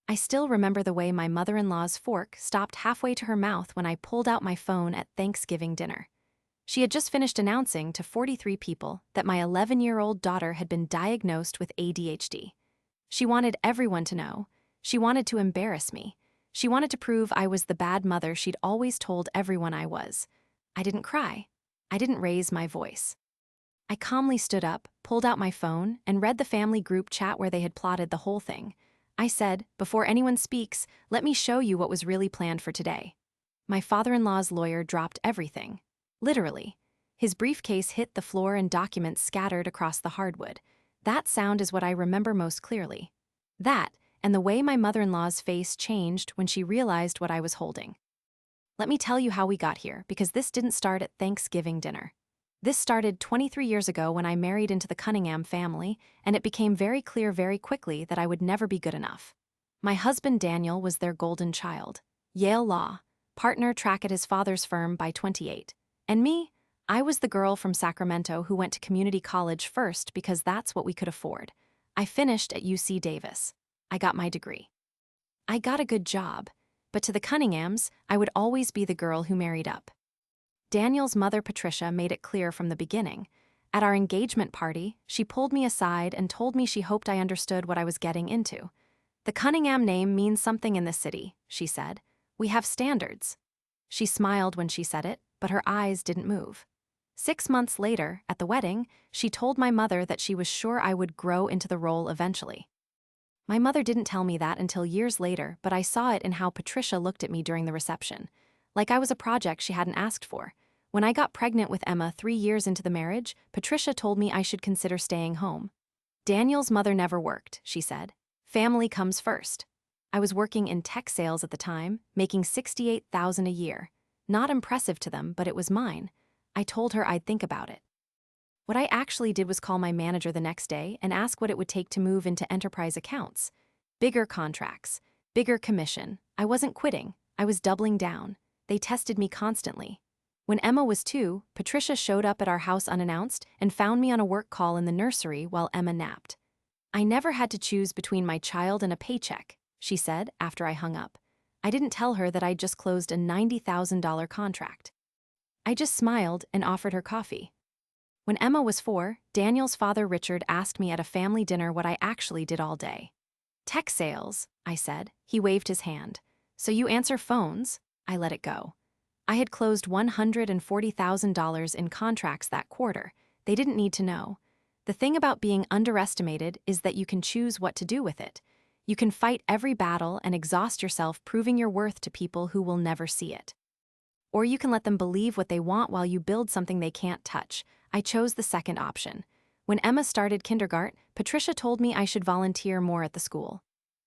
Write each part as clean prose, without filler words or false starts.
I still remember the way my mother-in-law's fork stopped halfway to her mouth when I pulled out my phone at Thanksgiving dinner. She had just finished announcing to 43 people that my 11-year-old daughter had been diagnosed with ADHD. She wanted everyone to know. She wanted to embarrass me. She wanted to prove I was the bad mother she'd always told everyone I was. I didn't cry. I didn't raise my voice. I calmly stood up, pulled out my phone, and read the family group chat where they had plotted the whole thing. I said, "Before anyone speaks, let me show you what was really planned for today." My father-in-law's lawyer dropped everything. Literally. His briefcase hit the floor and documents scattered across the hardwood. That sound is what I remember most clearly. That, and the way my mother-in-law's face changed when she realized what I was holding. Let me tell you how we got here, because this didn't start at Thanksgiving dinner. This started 23 years ago when I married into the Cunningham family, and it became very clear very quickly that I would never be good enough. My husband Daniel was their golden child. Yale Law, partner track at his father's firm by 28. And me? I was the girl from Sacramento who went to community college first because that's what we could afford. I finished at UC Davis. I got my degree. I got a good job, but to the Cunninghams, I would always be the girl who married up. Daniel's mother, Patricia, made it clear from the beginning. At our engagement party, she pulled me aside and told me she hoped I understood what I was getting into. "The Cunningham name means something in this city," she said. "We have standards." She smiled when she said it, but her eyes didn't move. 6 months later, at the wedding, she told my mother that she was sure I would grow into the role eventually. My mother didn't tell me that until years later, but I saw it in how Patricia looked at me during the reception. Like I was a project she hadn't asked for. When I got pregnant with Emma 3 years into the marriage, Patricia told me I should consider staying home. "Daniel's mother never worked," she said. "Family comes first." I was working in tech sales at the time, making $68,000 a year. Not impressive to them, but it was mine. I told her I'd think about it. What I actually did was call my manager the next day and ask what it would take to move into enterprise accounts. Bigger contracts, bigger commission. I wasn't quitting, I was doubling down. They tested me constantly. When Emma was 2, Patricia showed up at our house unannounced and found me on a work call in the nursery while Emma napped. "I never had to choose between my child and a paycheck," she said after I hung up. I didn't tell her that I'd just closed a $90,000 contract. I just smiled and offered her coffee. When Emma was 4, Daniel's father Richard asked me at a family dinner what I actually did all day. "Tech sales," I said. He waved his hand. "So you answer phones?" I let it go. I had closed $140,000 in contracts that quarter. They didn't need to know. The thing about being underestimated is that you can choose what to do with it. You can fight every battle and exhaust yourself proving your worth to people who will never see it. Or you can let them believe what they want while you build something they can't touch. I chose the second option. When Emma started kindergarten, Patricia told me I should volunteer more at the school.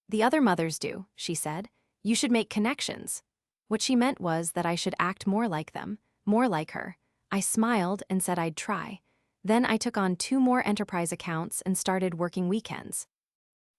"The other mothers do," she said. "You should make connections." What she meant was that I should act more like them, more like her. I smiled and said I'd try. Then I took on 2 more enterprise accounts and started working weekends.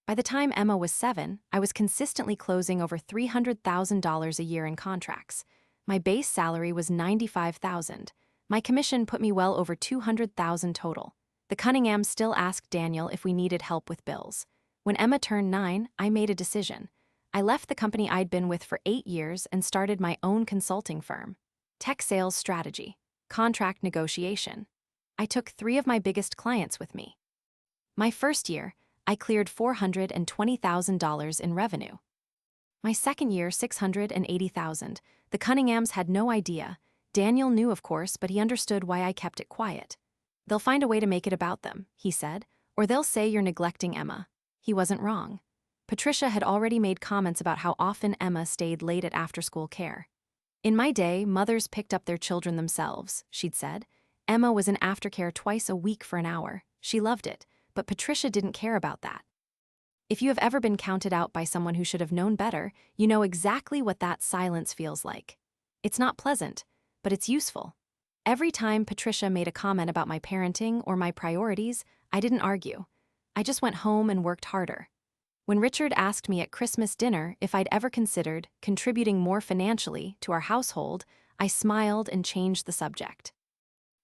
By the time Emma was 7, I was consistently closing over $300,000 a year in contracts. My base salary was $95,000. My commission put me well over $200,000 total. The Cunninghams still asked Daniel if we needed help with bills. When Emma turned 9, I made a decision. I left the company I'd been with for 8 years and started my own consulting firm. Tech sales strategy, contract negotiation. I took 3 of my biggest clients with me. My first year, I cleared $420,000 in revenue. My second year, $680,000. The Cunninghams had no idea. Daniel knew, of course, but he understood why I kept it quiet. "They'll find a way to make it about them," he said, "or they'll say you're neglecting Emma." He wasn't wrong. Patricia had already made comments about how often Emma stayed late at after-school care. "In my day, mothers picked up their children themselves," she'd said. "Emma was in aftercare twice a week for an hour. She loved it, but Patricia didn't care about that." If you have ever been counted out by someone who should have known better, you know exactly what that silence feels like. It's not pleasant, but it's useful. Every time Patricia made a comment about my parenting or my priorities, I didn't argue. I just went home and worked harder. When Richard asked me at Christmas dinner if I'd ever considered contributing more financially to our household, I smiled and changed the subject.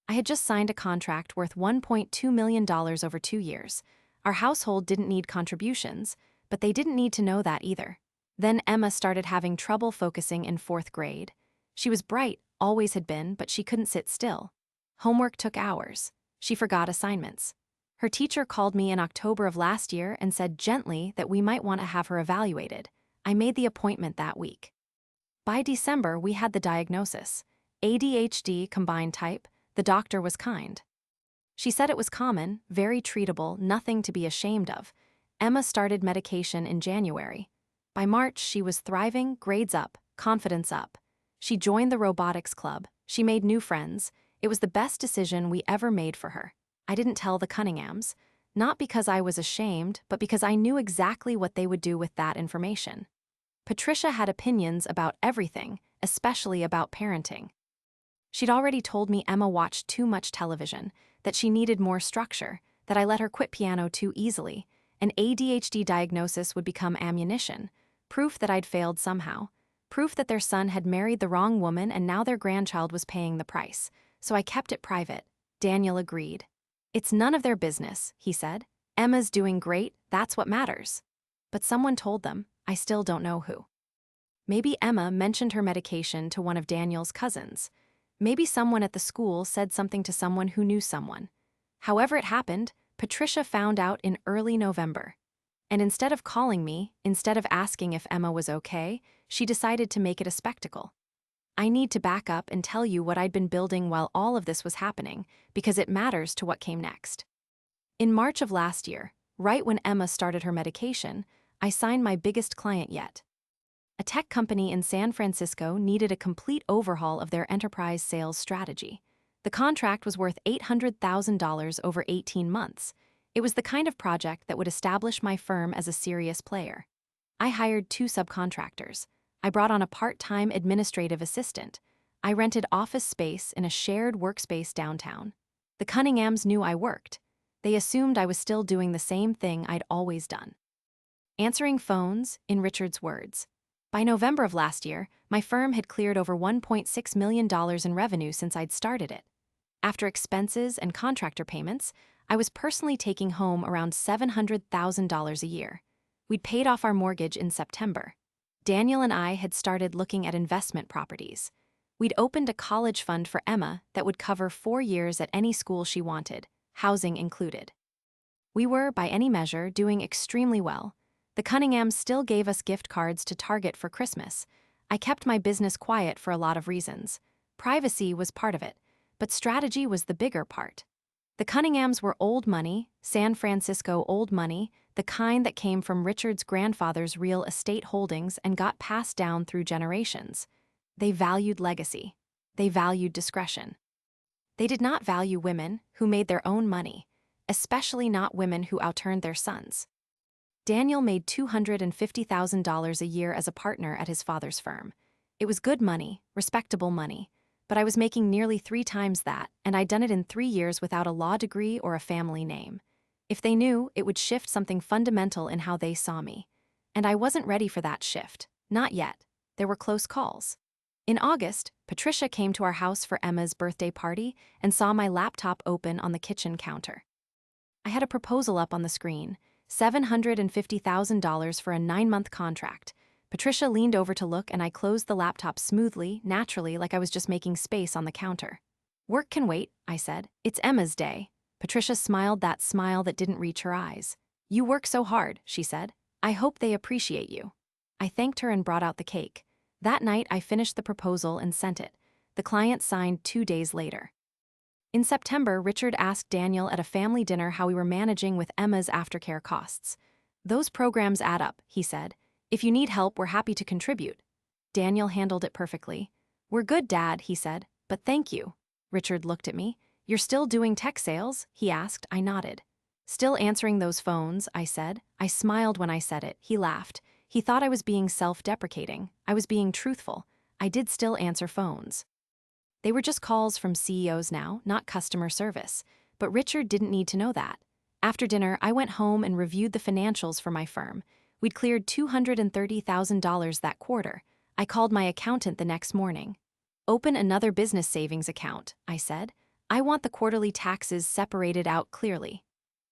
I had just signed a contract worth $1.2 million over 2 years. Our household didn't need contributions, but they didn't need to know that either. Then Emma started having trouble focusing in fourth grade. She was bright, always had been, but she couldn't sit still. Homework took hours. She forgot assignments. Her teacher called me in October of last year and said gently that we might want to have her evaluated. I made the appointment that week. By December, we had the diagnosis. ADHD combined type. The doctor was kind. She said it was common, very treatable, nothing to be ashamed of. Emma started medication in January. By March, she was thriving, grades up, confidence up. She joined the robotics club. She made new friends. It was the best decision we ever made for her. I didn't tell the Cunninghams, not because I was ashamed, but because I knew exactly what they would do with that information. Patricia had opinions about everything, especially about parenting. She'd already told me Emma watched too much television, that she needed more structure, that I let her quit piano too easily. An ADHD diagnosis would become ammunition, proof that I'd failed somehow, proof that their son had married the wrong woman and now their grandchild was paying the price. So I kept it private. Daniel agreed. "It's none of their business," he said. "Emma's doing great, that's what matters." But someone told them, I still don't know who. Maybe Emma mentioned her medication to one of Daniel's cousins. Maybe someone at the school said something to someone who knew someone. However it happened, Patricia found out in early November. And instead of calling me, instead of asking if Emma was okay, she decided to make it a spectacle. I need to back up and tell you what I'd been building while all of this was happening, because it matters to what came next. In March of last year, right when Emma started her medication, I signed my biggest client yet. A tech company in San Francisco needed a complete overhaul of their enterprise sales strategy. The contract was worth $800,000 over 18 months. It was the kind of project that would establish my firm as a serious player. I hired 2 subcontractors. I brought on a part-time administrative assistant. I rented office space in a shared workspace downtown. The Cunninghams knew I worked. They assumed I was still doing the same thing I'd always done. Answering phones, in Richard's words. By November of last year, my firm had cleared over $1.6 million in revenue since I'd started it. After expenses and contractor payments, I was personally taking home around $700,000 a year. We'd paid off our mortgage in September. Daniel and I had started looking at investment properties. We'd opened a college fund for Emma that would cover 4 years at any school she wanted, housing included. We were, by any measure, doing extremely well. The Cunninghams still gave us gift cards to Target for Christmas. I kept my business quiet for a lot of reasons. Privacy was part of it, but strategy was the bigger part. The Cunninghams were old money, San Francisco old money, the kind that came from Richard's grandfather's real estate holdings and got passed down through generations. They valued legacy. They valued discretion. They did not value women who made their own money, especially not women who outearned their sons. Daniel made $250,000 a year as a partner at his father's firm. It was good money, respectable money, but I was making nearly 3 times that, and I'd done it in 3 years without a law degree or a family name. If they knew, it would shift something fundamental in how they saw me. And I wasn't ready for that shift, not yet. There were close calls. In August, Patricia came to our house for Emma's birthday party and saw my laptop open on the kitchen counter. I had a proposal up on the screen. $750,000 for a 9-month contract. Patricia leaned over to look and I closed the laptop smoothly, naturally, like I was just making space on the counter. "Work can wait," I said. "It's Emma's day." Patricia smiled that smile that didn't reach her eyes. "You work so hard," she said. "I hope they appreciate you." I thanked her and brought out the cake. That night I finished the proposal and sent it. The client signed 2 days later. In September, Richard asked Daniel at a family dinner how we were managing with Emma's aftercare costs. "Those programs add up," he said. "If you need help, we're happy to contribute." Daniel handled it perfectly. "We're good, Dad," he said, "but thank you." Richard looked at me. "You're still doing tech sales?" he asked. I nodded. "Still answering those phones," I said. I smiled when I said it. He laughed. He thought I was being self-deprecating. I was being truthful. I did still answer phones. They were just calls from CEOs now, not customer service. But Richard didn't need to know that. After dinner, I went home and reviewed the financials for my firm. We'd cleared $230,000 that quarter. I called my accountant the next morning. "Open another business savings account," I said. "I want the quarterly taxes separated out clearly."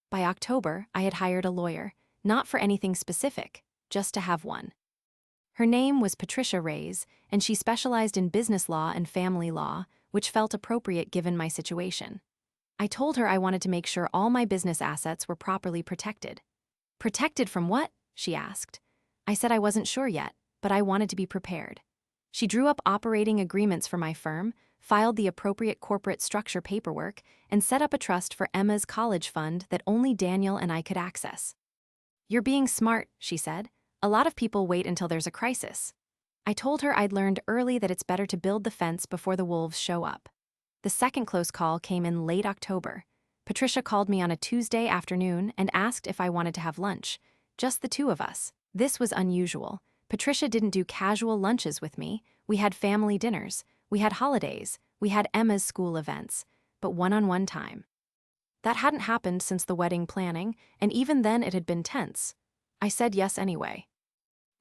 By October, I had hired a lawyer, not for anything specific, just to have one. Her name was Patricia Reyes, and she specialized in business law and family law, which felt appropriate given my situation. I told her I wanted to make sure all my business assets were properly protected. Protected from what? She asked. I said I wasn't sure yet, but I wanted to be prepared. She drew up operating agreements for my firm, filed the appropriate corporate structure paperwork, and set up a trust for Emma's college fund that only Daniel and I could access. You're being smart, she said. A lot of people wait until there's a crisis. I told her I'd learned early that it's better to build the fence before the wolves show up. The second close call came in late October. Patricia called me on a Tuesday afternoon and asked if I wanted to have lunch. Just the two of us. This was unusual. Patricia didn't do casual lunches with me. We had family dinners. We had holidays. We had Emma's school events. But one-on-one time. That hadn't happened since the wedding planning, and even then it had been tense. I said yes anyway.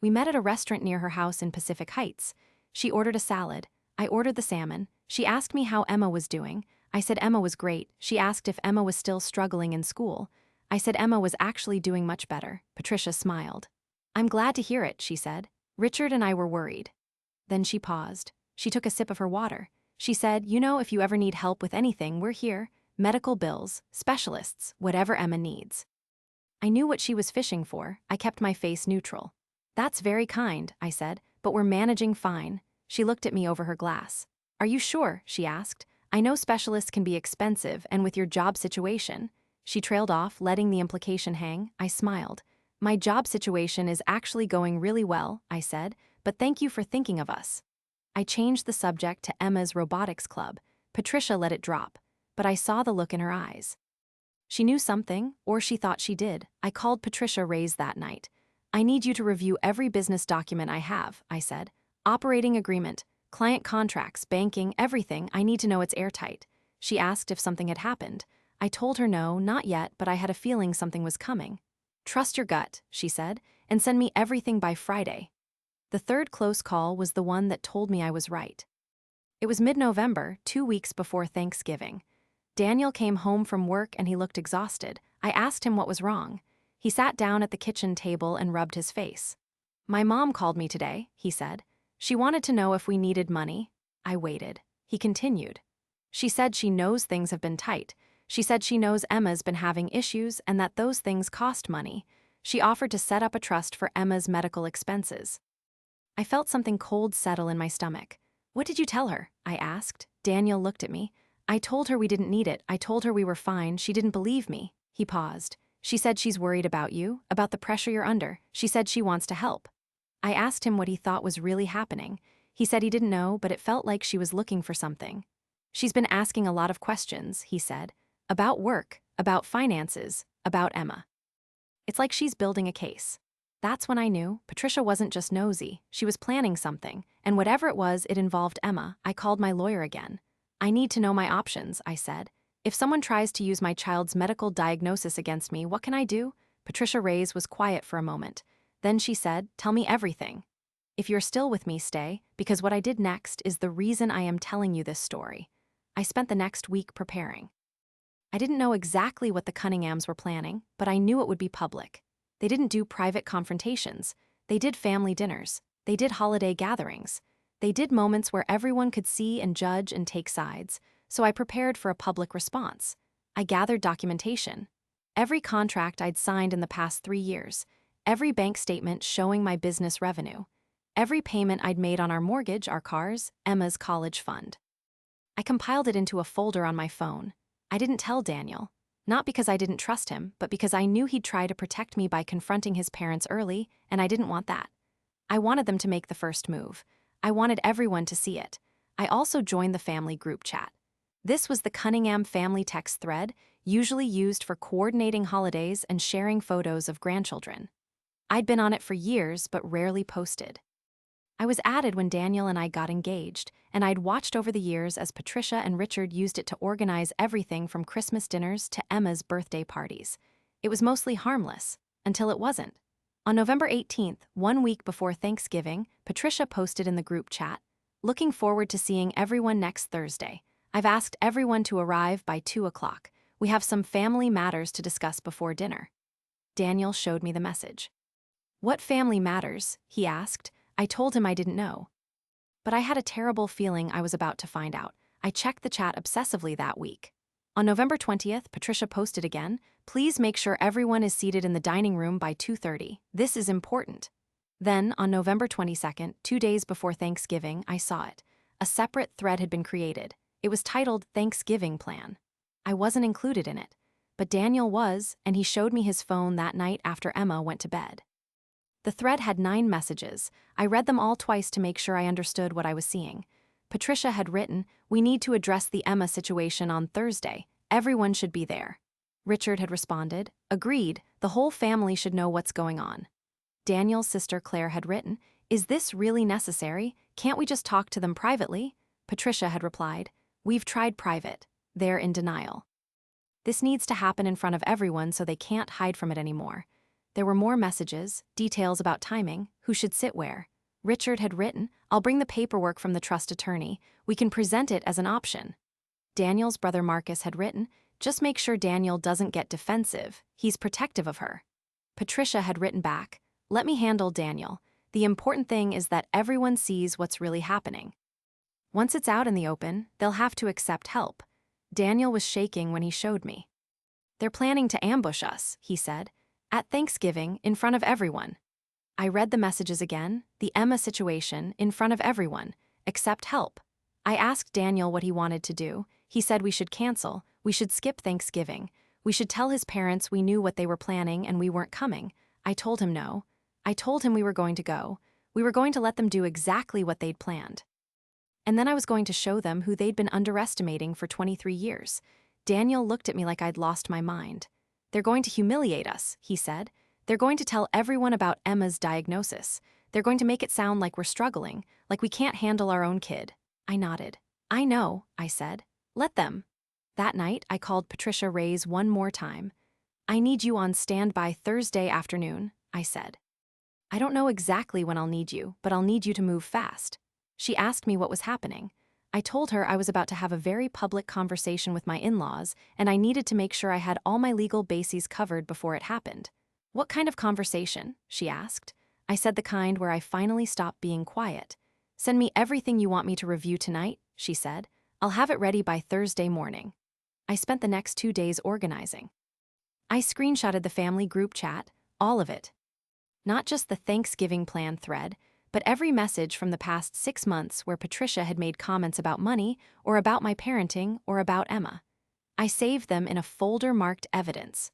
We met at a restaurant near her house in Pacific Heights. She ordered a salad. I ordered the salmon. She asked me how Emma was doing. I said Emma was great. She asked if Emma was still struggling in school. I said Emma was actually doing much better. Patricia smiled. I'm glad to hear it, she said. Richard and I were worried. Then she paused. She took a sip of her water. She said, you know, if you ever need help with anything, we're here. Medical bills, specialists, whatever Emma needs. I knew what she was fishing for. I kept my face neutral. That's very kind, I said, but we're managing fine. She looked at me over her glass. Are you sure? She asked. I know specialists can be expensive, and with your job situation. She trailed off, letting the implication hang. I smiled. My job situation is actually going really well, I said, but thank you for thinking of us. I changed the subject to Emma's robotics club. Patricia let it drop, but I saw the look in her eyes. She knew something, or she thought she did. I called Patricia Reyes that night. I need you to review every business document I have, I said. Operating agreement, client contracts, banking, everything. I need to know it's airtight. She asked if something had happened. I told her no, not yet, but I had a feeling something was coming. Trust your gut, she said, and send me everything by Friday. The third close call was the one that told me I was right. It was mid-November, 2 weeks before Thanksgiving. Daniel came home from work and he looked exhausted. I asked him what was wrong. He sat down at the kitchen table and rubbed his face. My mom called me today, he said. She wanted to know if we needed money. I waited. He continued. She said she knows things have been tight. She said she knows Emma's been having issues and that those things cost money. She offered to set up a trust for Emma's medical expenses. I felt something cold settle in my stomach. What did you tell her? I asked. Daniel looked at me. I told her we didn't need it. I told her we were fine. She didn't believe me. He paused. She said she's worried about you, about the pressure you're under. She said she wants to help. I asked him what he thought was really happening. He said he didn't know, but it felt like she was looking for something. She's been asking a lot of questions, he said. About work, about finances, about Emma. It's like she's building a case. That's when I knew Patricia wasn't just nosy. She was planning something, and whatever it was, it involved Emma. I called my lawyer again. I need to know my options, I said. If someone tries to use my child's medical diagnosis against me, what can I do? Patricia Reyes was quiet for a moment. Then she said, tell me everything. If you're still with me, stay, because what I did next is the reason I am telling you this story. I spent the next week preparing. I didn't know exactly what the Cunninghams were planning, but I knew it would be public. They didn't do private confrontations. They did family dinners. They did holiday gatherings. They did moments where everyone could see and judge and take sides, so I prepared for a public response. I gathered documentation. Every contract I'd signed in the past 3 years, every bank statement showing my business revenue, every payment I'd made on our mortgage, our cars, Emma's college fund. I compiled it into a folder on my phone. I didn't tell Daniel, not because I didn't trust him, but because I knew he'd try to protect me by confronting his parents early, and I didn't want that. I wanted them to make the first move. I wanted everyone to see it. I also joined the family group chat. This was the Cunningham family text thread, usually used for coordinating holidays and sharing photos of grandchildren. I'd been on it for years, but rarely posted. I was added when Daniel and I got engaged, and I'd watched over the years as Patricia and Richard used it to organize everything from Christmas dinners to Emma's birthday parties. It was mostly harmless, until it wasn't. On November 18th, 1 week before Thanksgiving, Patricia posted in the group chat, "Looking forward to seeing everyone next Thursday. I've asked everyone to arrive by 2 o'clock. We have some family matters to discuss before dinner." Daniel showed me the message. "What family matters?" he asked. I told him I didn't know. But I had a terrible feeling I was about to find out. I checked the chat obsessively that week. On November 20th, Patricia posted again, "Please make sure everyone is seated in the dining room by 2:30. This is important." Then, on November 22nd, 2 days before Thanksgiving, I saw it. A separate thread had been created. It was titled Thanksgiving Plan. I wasn't included in it, but Daniel was, and he showed me his phone that night after Emma went to bed. The thread had 9 messages. I read them all twice to make sure I understood what I was seeing. Patricia had written, "We need to address the Emma situation on Thursday. Everyone should be there." Richard had responded, "Agreed, the whole family should know what's going on." Daniel's sister Claire had written, "Is this really necessary? Can't we just talk to them privately?" Patricia had replied, "We've tried private. They're in denial. This needs to happen in front of everyone so they can't hide from it anymore." There were more messages, details about timing, who should sit where. Richard had written, "I'll bring the paperwork from the trust attorney. We can present it as an option." Daniel's brother Marcus had written, "Just make sure Daniel doesn't get defensive. He's protective of her." Patricia had written back, "Let me handle Daniel. The important thing is that everyone sees what's really happening. Once it's out in the open, they'll have to accept help." Daniel was shaking when he showed me. "They're planning to ambush us," he said, "at Thanksgiving, in front of everyone." I read the messages again, the Emma situation, in front of everyone, accept help. I asked Daniel what he wanted to do. He said we should cancel, we should skip Thanksgiving, we should tell his parents we knew what they were planning and we weren't coming. I told him no. I told him we were going to go. We were going to let them do exactly what they'd planned. And then I was going to show them who they'd been underestimating for 23 years. Daniel looked at me like I'd lost my mind. "They're going to humiliate us," he said. "They're going to tell everyone about Emma's diagnosis. They're going to make it sound like we're struggling, like we can't handle our own kid." I nodded. "I know," I said. "Let them." That night, I called Patricia Reyes one more time. "I need you on standby Thursday afternoon," I said. "I don't know exactly when I'll need you, but I'll need you to move fast." She asked me what was happening. I told her I was about to have a very public conversation with my in-laws, and I needed to make sure I had all my legal bases covered before it happened. "What kind of conversation?" she asked. I said the kind where I finally stopped being quiet. "Send me everything you want me to review tonight," she said. "I'll have it ready by Thursday morning." I spent the next 2 days organizing. I screenshotted the family group chat, all of it. Not just the Thanksgiving plan thread, but every message from the past 6 months where Patricia had made comments about money, or about my parenting, or about Emma. I saved them in a folder marked evidence.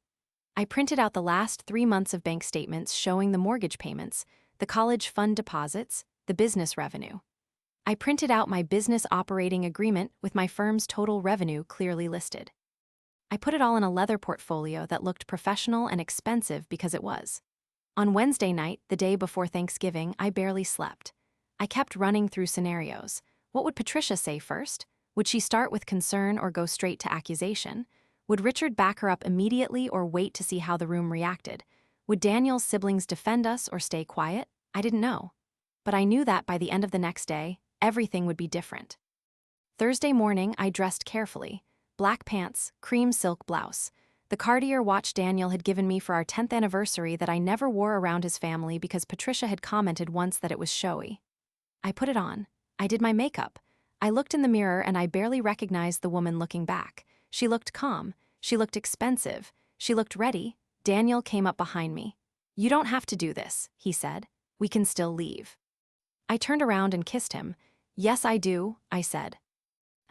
I printed out the last 3 months of bank statements showing the mortgage payments, the college fund deposits, the business revenue. I printed out my business operating agreement with my firm's total revenue clearly listed. I put it all in a leather portfolio that looked professional and expensive because it was. On Wednesday night, the day before Thanksgiving, I barely slept. I kept running through scenarios. What would Patricia say first? Would she start with concern or go straight to accusation? Would Richard back her up immediately or wait to see how the room reacted? Would Daniel's siblings defend us or stay quiet? I didn't know. But I knew that by the end of the next day, everything would be different. Thursday morning, I dressed carefully. Black pants, cream silk blouse. The Cartier watch Daniel had given me for our 10th anniversary that I never wore around his family because Patricia had commented once that it was showy. I put it on. I did my makeup. I looked in the mirror and I barely recognized the woman looking back. She looked calm. She looked expensive. She looked ready. Daniel came up behind me. "You don't have to do this," he said. "We can still leave." I turned around and kissed him. "Yes, I do," I said.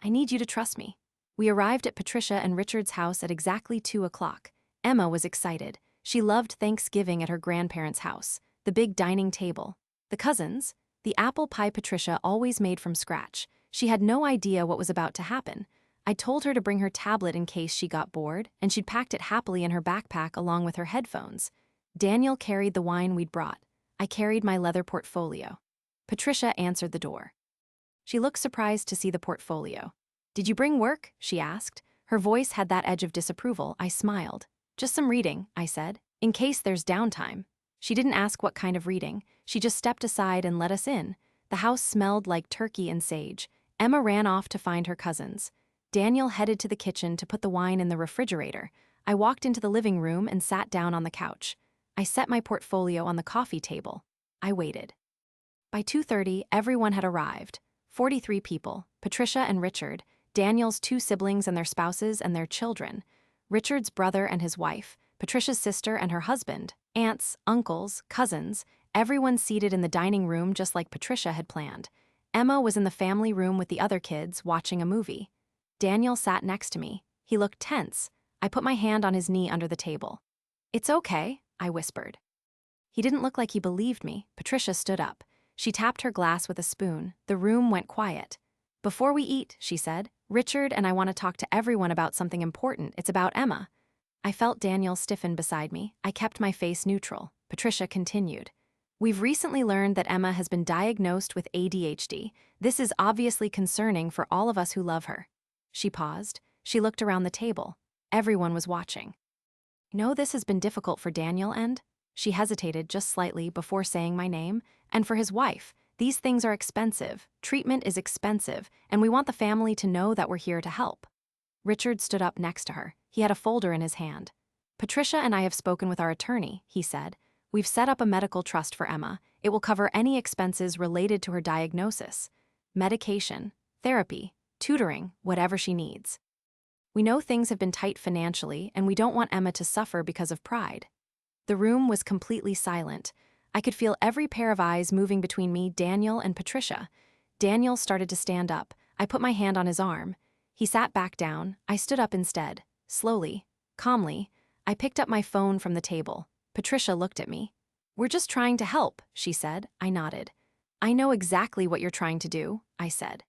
"I need you to trust me." We arrived at Patricia and Richard's house at exactly 2 o'clock. Emma was excited. She loved Thanksgiving at her grandparents' house, the big dining table. The cousins, the apple pie Patricia always made from scratch. She had no idea what was about to happen. I told her to bring her tablet in case she got bored, and she'd packed it happily in her backpack along with her headphones. Daniel carried the wine we'd brought. I carried my leather portfolio. Patricia answered the door. She looked surprised to see the portfolio. "Did you bring work?" she asked. Her voice had that edge of disapproval. I smiled. "Just some reading," I said, "in case there's downtime." She didn't ask what kind of reading. She just stepped aside and let us in. The house smelled like turkey and sage. Emma ran off to find her cousins. Daniel headed to the kitchen to put the wine in the refrigerator. I walked into the living room and sat down on the couch. I set my portfolio on the coffee table. I waited. By 2:30, everyone had arrived. 43 people, Patricia and Richard, Daniel's two siblings and their spouses and their children, Richard's brother and his wife, Patricia's sister and her husband, aunts, uncles, cousins, everyone seated in the dining room just like Patricia had planned. Emma was in the family room with the other kids, watching a movie. Daniel sat next to me. He looked tense. I put my hand on his knee under the table. "It's okay," I whispered. He didn't look like he believed me. Patricia stood up. She tapped her glass with a spoon. The room went quiet. "Before we eat," she said, "Richard and I want to talk to everyone about something important. It's about Emma." I felt Daniel stiffen beside me. I kept my face neutral. Patricia continued. "We've recently learned that Emma has been diagnosed with ADHD. This is obviously concerning for all of us who love her." She paused. She looked around the table. Everyone was watching. "No, this has been difficult for Daniel and—" She hesitated just slightly before saying my name. "And for his wife. These things are expensive. Treatment is expensive, and we want the family to know that we're here to help." Richard stood up next to her. He had a folder in his hand. "Patricia and I have spoken with our attorney," he said. "We've set up a medical trust for Emma. It will cover any expenses related to her diagnosis. Medication, therapy, tutoring, whatever she needs. We know things have been tight financially, and we don't want Emma to suffer because of pride." The room was completely silent. I could feel every pair of eyes moving between me, Daniel, and Patricia. Daniel started to stand up. I put my hand on his arm. He sat back down. I stood up instead. Slowly, calmly, I picked up my phone from the table. Patricia looked at me. "We're just trying to help," she said. I nodded. "I know exactly what you're trying to do," I said.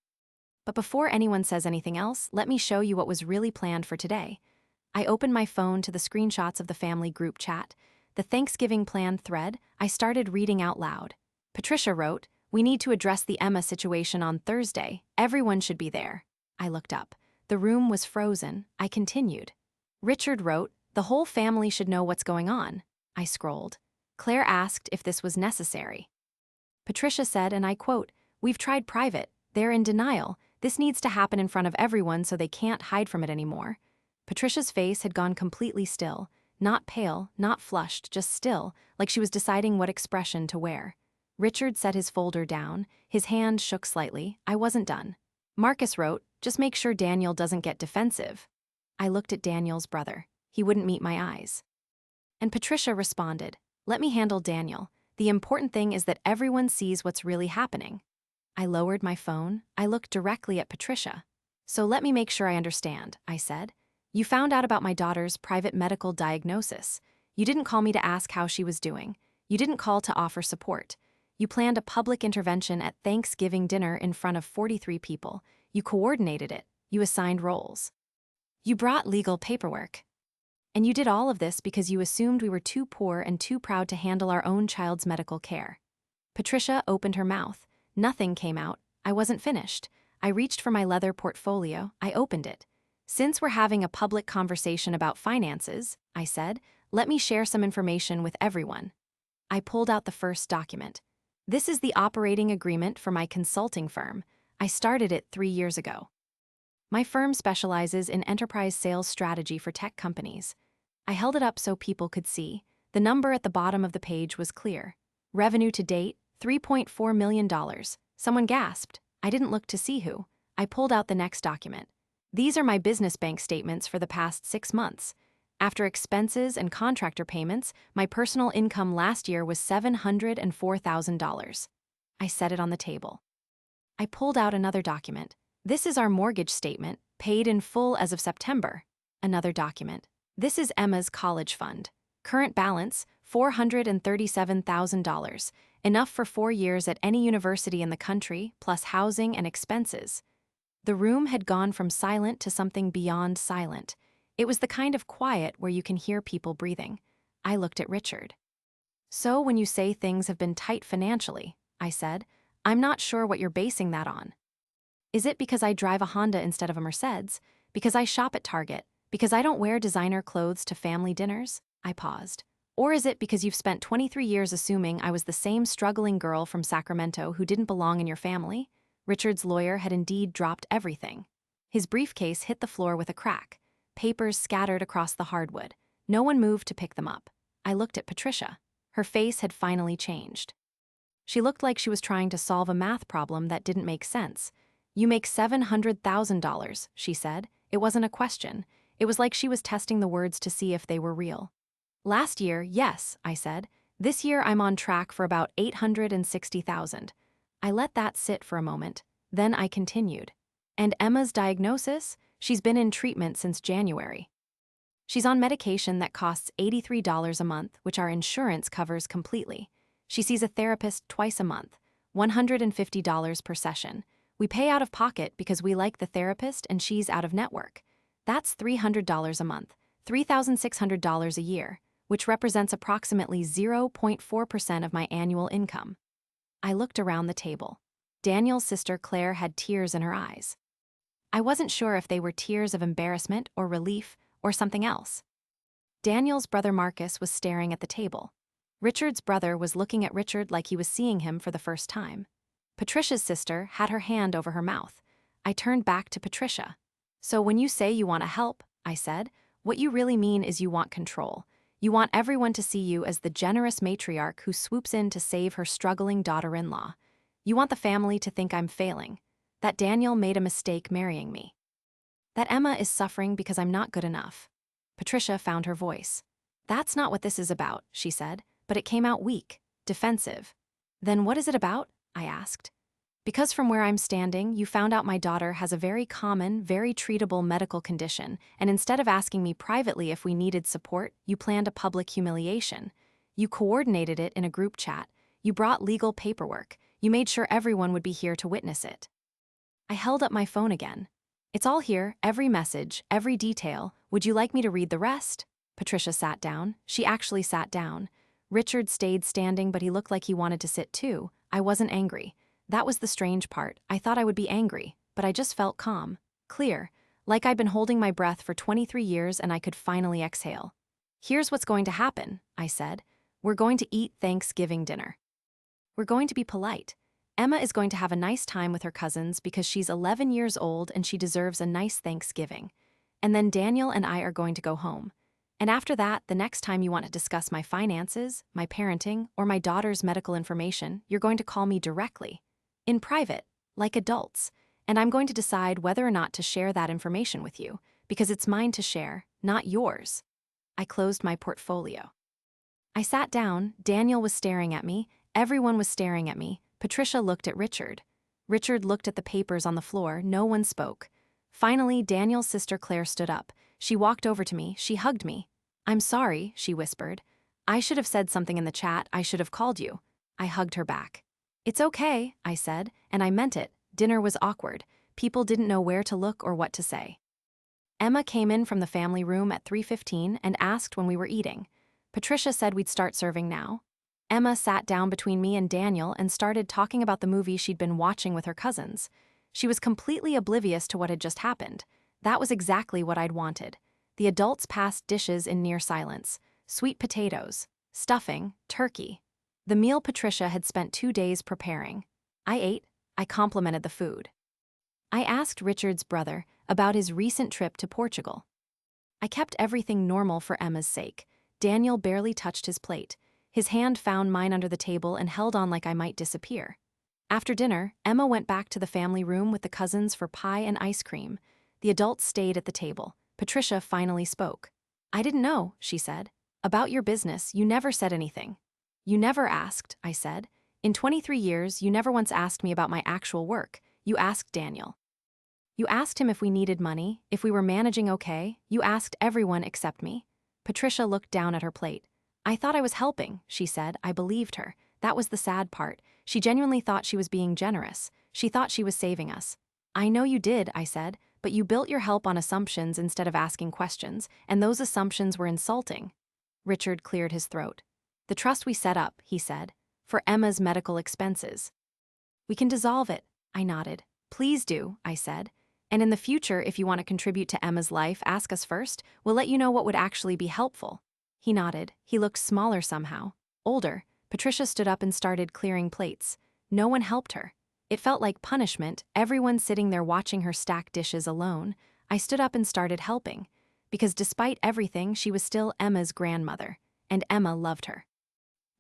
"But before anyone says anything else, let me show you what was really planned for today." I opened my phone to the screenshots of the family group chat. The Thanksgiving plan thread. I started reading out loud. Patricia wrote, "We need to address the Emma situation on Thursday. Everyone should be there." I looked up. The room was frozen. I continued. Richard wrote, "The whole family should know what's going on." I scrolled. Claire asked if this was necessary. Patricia said, and I quote, "We've tried private. They're in denial. This needs to happen in front of everyone so they can't hide from it anymore." Patricia's face had gone completely still. Not pale, not flushed, just still, like she was deciding what expression to wear. Richard set his folder down. His hand shook slightly. I wasn't done. Marcus wrote, "Just make sure Daniel doesn't get defensive." I looked at Daniel's brother. He wouldn't meet my eyes. And Patricia responded, "Let me handle Daniel. The important thing is that everyone sees what's really happening." I lowered my phone. I looked directly at Patricia. "So let me make sure I understand," I said. "You found out about my daughter's private medical diagnosis. You didn't call me to ask how she was doing. You didn't call to offer support. You planned a public intervention at Thanksgiving dinner in front of 43 people. You coordinated it. You assigned roles. You brought legal paperwork. And you did all of this because you assumed we were too poor and too proud to handle our own child's medical care." Patricia opened her mouth. Nothing came out. I wasn't finished. I reached for my leather portfolio. I opened it. "Since we're having a public conversation about finances," I said, "let me share some information with everyone." I pulled out the first document. "This is the operating agreement for my consulting firm. I started it 3 years ago. My firm specializes in enterprise sales strategy for tech companies." I held it up so people could see. The number at the bottom of the page was clear. Revenue to date, $3.4 million. Someone gasped. I didn't look to see who. I pulled out the next document. "These are my business bank statements for the past 6 months. After expenses and contractor payments, my personal income last year was $704,000. I set it on the table. I pulled out another document. "This is our mortgage statement, paid in full as of September." Another document. "This is Emma's college fund. Current balance, $437,000. Enough for 4 years at any university in the country, plus housing and expenses." The room had gone from silent to something beyond silent. It was the kind of quiet where you can hear people breathing. I looked at Richard. "So when you say things have been tight financially," I said, "I'm not sure what you're basing that on. Is it because I drive a Honda instead of a Mercedes? Because I shop at Target? Because I don't wear designer clothes to family dinners?" I paused. "Or is it because you've spent 23 years assuming I was the same struggling girl from Sacramento who didn't belong in your family?" Richard's lawyer had indeed dropped everything. His briefcase hit the floor with a crack. Papers scattered across the hardwood. No one moved to pick them up. I looked at Patricia. Her face had finally changed. She looked like she was trying to solve a math problem that didn't make sense. "You make $700,000, she said. It wasn't a question. It was like she was testing the words to see if they were real. "Last year, yes," I said. "This year I'm on track for about 860,000. I let that sit for a moment. Then I continued. "And Emma's diagnosis? She's been in treatment since January. She's on medication that costs $83 a month, which our insurance covers completely. She sees a therapist twice a month, $150 per session. We pay out of pocket because we like the therapist and she's out of network. That's $300 a month, $3,600 a year, which represents approximately 0.4% of my annual income." I looked around the table. Daniel's sister Claire had tears in her eyes. I wasn't sure if they were tears of embarrassment or relief or something else. Daniel's brother Marcus was staring at the table. Richard's brother was looking at Richard like he was seeing him for the first time. Patricia's sister had her hand over her mouth. I turned back to Patricia. "So when you say you want to help," I said, "what you really mean is you want control. You want everyone to see you as the generous matriarch who swoops in to save her struggling daughter-in-law. You want the family to think I'm failing, that Daniel made a mistake marrying me, that Emma is suffering because I'm not good enough." Patricia found her voice. "That's not what this is about," she said, but it came out weak, defensive. "Then what is it about?" I asked. "Because from where I'm standing, you found out my daughter has a very common, very treatable medical condition, and instead of asking me privately if we needed support, you planned a public humiliation. You coordinated it in a group chat. You brought legal paperwork. You made sure everyone would be here to witness it." I held up my phone again. "It's all here, every message, every detail. Would you like me to read the rest?" Patricia sat down. She actually sat down. Richard stayed standing, but he looked like he wanted to sit too. I wasn't angry. That was the strange part. I thought I would be angry, but I just felt calm, clear, like I'd been holding my breath for 23 years and I could finally exhale. "Here's what's going to happen," I said. "We're going to eat Thanksgiving dinner. We're going to be polite. Emma is going to have a nice time with her cousins because she's 11 years old and she deserves a nice Thanksgiving. And then Daniel and I are going to go home. And after that, the next time you want to discuss my finances, my parenting, or my daughter's medical information, you're going to call me directly, in private, like adults, and I'm going to decide whether or not to share that information with you, because it's mine to share, not yours." I closed my portfolio. I sat down. Daniel was staring at me. Everyone was staring at me. Patricia looked at Richard. Richard looked at the papers on the floor. No one spoke. Finally, Daniel's sister Claire stood up. She walked over to me. She hugged me. "I'm sorry," she whispered. "I should have said something in the chat. I should have called you." I hugged her back. "It's okay," I said, and I meant it. Dinner was awkward. People didn't know where to look or what to say. Emma came in from the family room at 3:15 and asked when we were eating. Patricia said we'd start serving now. Emma sat down between me and Daniel and started talking about the movie she'd been watching with her cousins. She was completely oblivious to what had just happened. That was exactly what I'd wanted. The adults passed dishes in near silence. Sweet potatoes, stuffing, turkey. The meal Patricia had spent 2 days preparing. I ate. I complimented the food. I asked Richard's brother about his recent trip to Portugal. I kept everything normal for Emma's sake. Daniel barely touched his plate. His hand found mine under the table and held on like I might disappear. After dinner, Emma went back to the family room with the cousins for pie and ice cream. The adults stayed at the table. Patricia finally spoke. "I didn't know," she said. "About your business, you never said anything." "You never asked," I said. "In 23 years, you never once asked me about my actual work. You asked Daniel. You asked him if we needed money, if we were managing okay. You asked everyone except me." Patricia looked down at her plate. "I thought I was helping," she said. I believed her. That was the sad part. She genuinely thought she was being generous. She thought she was saving us. "I know you did," I said, "but you built your help on assumptions instead of asking questions, and those assumptions were insulting." Richard cleared his throat. "The trust we set up," he said, "for Emma's medical expenses. We can dissolve it." I nodded. "Please do," I said. "And in the future, if you want to contribute to Emma's life, ask us first. We'll let you know what would actually be helpful." He nodded. He looked smaller somehow, older. Patricia stood up and started clearing plates. No one helped her. It felt like punishment, everyone sitting there watching her stack dishes alone. I stood up and started helping, because despite everything, she was still Emma's grandmother, and Emma loved her.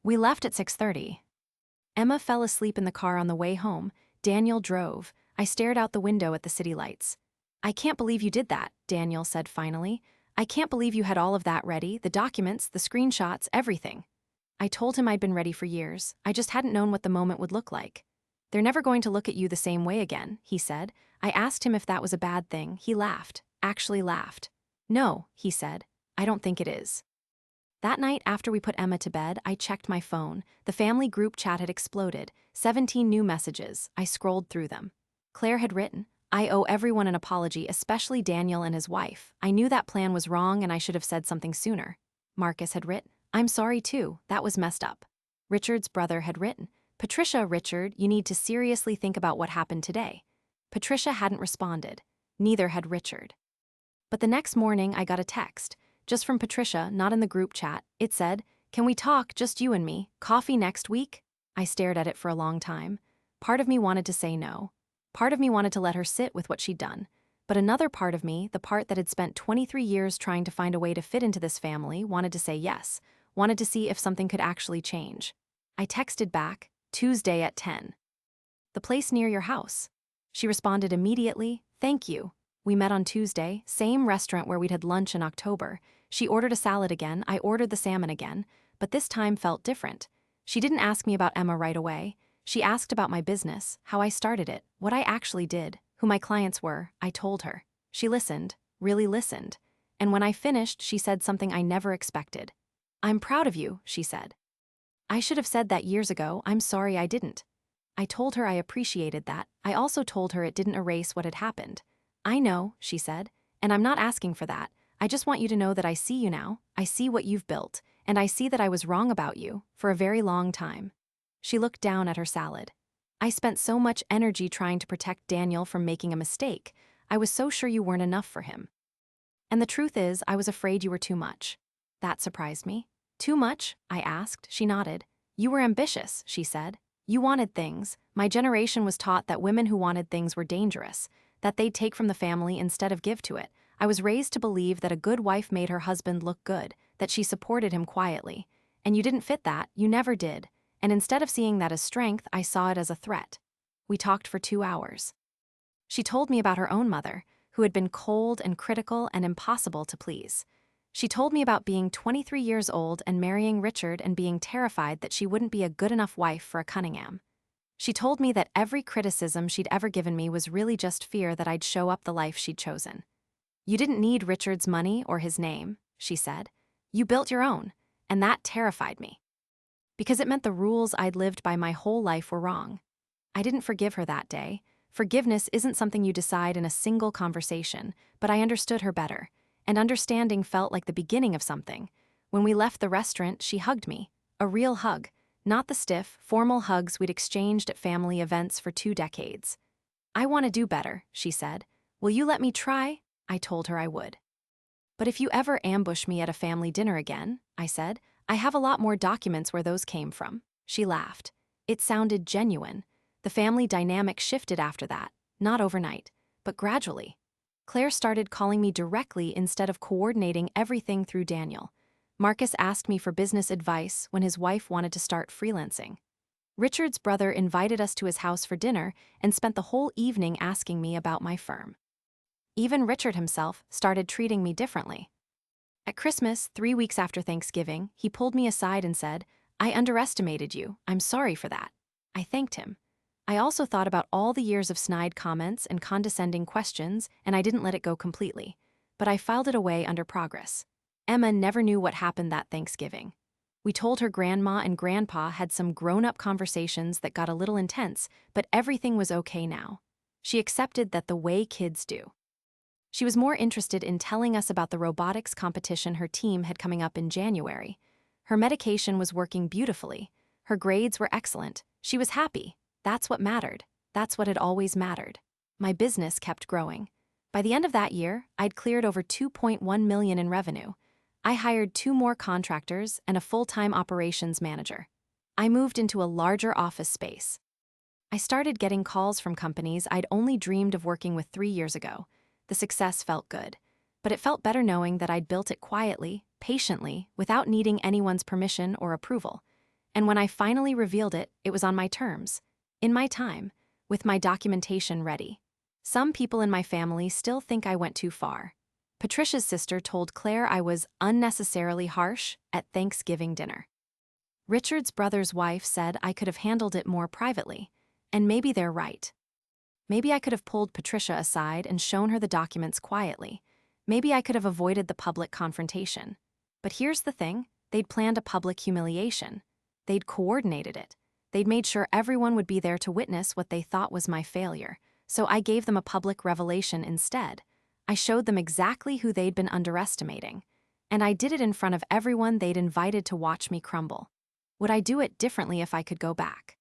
We left at 6:30. Emma fell asleep in the car on the way home. Daniel drove. I stared out the window at the city lights. "I can't believe you did that," Daniel said finally. "I can't believe you had all of that ready, the documents, the screenshots, everything." I told him I'd been ready for years. I just hadn't known what the moment would look like. "They're never going to look at you the same way again," he said. I asked him if that was a bad thing. He laughed. Actually laughed. "No," he said. "I don't think it is." That night, after we put Emma to bed, I checked my phone. The family group chat had exploded. 17 new messages. I scrolled through them. Claire had written, "I owe everyone an apology, especially Daniel and his wife. I knew that plan was wrong and I should have said something sooner." Marcus had written, "I'm sorry too, that was messed up." Richard's brother had written, "Patricia, Richard, you need to seriously think about what happened today." Patricia hadn't responded. Neither had Richard. But the next morning I got a text. Just from Patricia, not in the group chat. It said, "Can we talk, just you and me? Coffee next week?" I stared at it for a long time. Part of me wanted to say no. Part of me wanted to let her sit with what she'd done. But another part of me, the part that had spent 23 years trying to find a way to fit into this family, wanted to say yes, wanted to see if something could actually change. I texted back, "Tuesday at 10. The place near your house." She responded immediately, "Thank you." We met on Tuesday, same restaurant where we'd had lunch in October. She ordered a salad again, I ordered the salmon again, but this time felt different. She didn't ask me about Emma right away. She asked about my business, how I started it, what I actually did, who my clients were. I told her. She listened, really listened. And when I finished, she said something I never expected. "I'm proud of you," she said. "I should have said that years ago. I'm sorry I didn't." I told her I appreciated that. I also told her it didn't erase what had happened. "I know," she said, "and I'm not asking for that. I just want you to know that I see you now, I see what you've built, and I see that I was wrong about you, for a very long time." She looked down at her salad. "I spent so much energy trying to protect Daniel from making a mistake. I was so sure you weren't enough for him. And the truth is, I was afraid you were too much." That surprised me. "Too much?" I asked. She nodded. "You were ambitious," she said. "You wanted things. My generation was taught that women who wanted things were dangerous, that they'd take from the family instead of give to it. I was raised to believe that a good wife made her husband look good, that she supported him quietly. And you didn't fit that, you never did. And instead of seeing that as strength, I saw it as a threat." We talked for 2 hours. She told me about her own mother, who had been cold and critical and impossible to please. She told me about being 23 years old and marrying Richard and being terrified that she wouldn't be a good enough wife for a Cunningham. She told me that every criticism she'd ever given me was really just fear that I'd show up the life she'd chosen. "You didn't need Richard's money or his name," she said. "You built your own," and that terrified me. Because it meant the rules I'd lived by my whole life were wrong. I didn't forgive her that day. Forgiveness isn't something you decide in a single conversation, but I understood her better, and understanding felt like the beginning of something. When we left the restaurant, she hugged me. A real hug. Not the stiff, formal hugs we'd exchanged at family events for 2 decades. "I want to do better," she said. "Will you let me try?" I told her I would. "But if you ever ambush me at a family dinner again," I said, "I have a lot more documents where those came from." She laughed. It sounded genuine. The family dynamic shifted after that, not overnight, but gradually. Claire started calling me directly instead of coordinating everything through Daniel. Marcus asked me for business advice when his wife wanted to start freelancing. Richard's brother invited us to his house for dinner and spent the whole evening asking me about my firm. Even Richard himself started treating me differently. At Christmas, 3 weeks after Thanksgiving, he pulled me aside and said, "I underestimated you. I'm sorry for that." I thanked him. I also thought about all the years of snide comments and condescending questions, and I didn't let it go completely. But I filed it away under progress. Emma never knew what happened that Thanksgiving. We told her grandma and grandpa had some grown-up conversations that got a little intense, but everything was okay now. She accepted that the way kids do. She was more interested in telling us about the robotics competition her team had coming up in January. Her medication was working beautifully. Her grades were excellent. She was happy. That's what mattered. That's what had always mattered. My business kept growing. By the end of that year, I'd cleared over $2.1 million in revenue. I hired 2 more contractors and a full-time operations manager. I moved into a larger office space. I started getting calls from companies I'd only dreamed of working with 3 years ago. The success felt good, but it felt better knowing that I'd built it quietly, patiently, without needing anyone's permission or approval. And when I finally revealed it, it was on my terms, in my time, with my documentation ready. Some people in my family still think I went too far. Patricia's sister told Claire I was unnecessarily harsh at Thanksgiving dinner. Richard's brother's wife said I could have handled it more privately, and maybe they're right. Maybe I could have pulled Patricia aside and shown her the documents quietly. Maybe I could have avoided the public confrontation. But here's the thing, they'd planned a public humiliation. They'd coordinated it. They'd made sure everyone would be there to witness what they thought was my failure, so I gave them a public revelation instead. I showed them exactly who they'd been underestimating. And I did it in front of everyone they'd invited to watch me crumble. Would I do it differently if I could go back?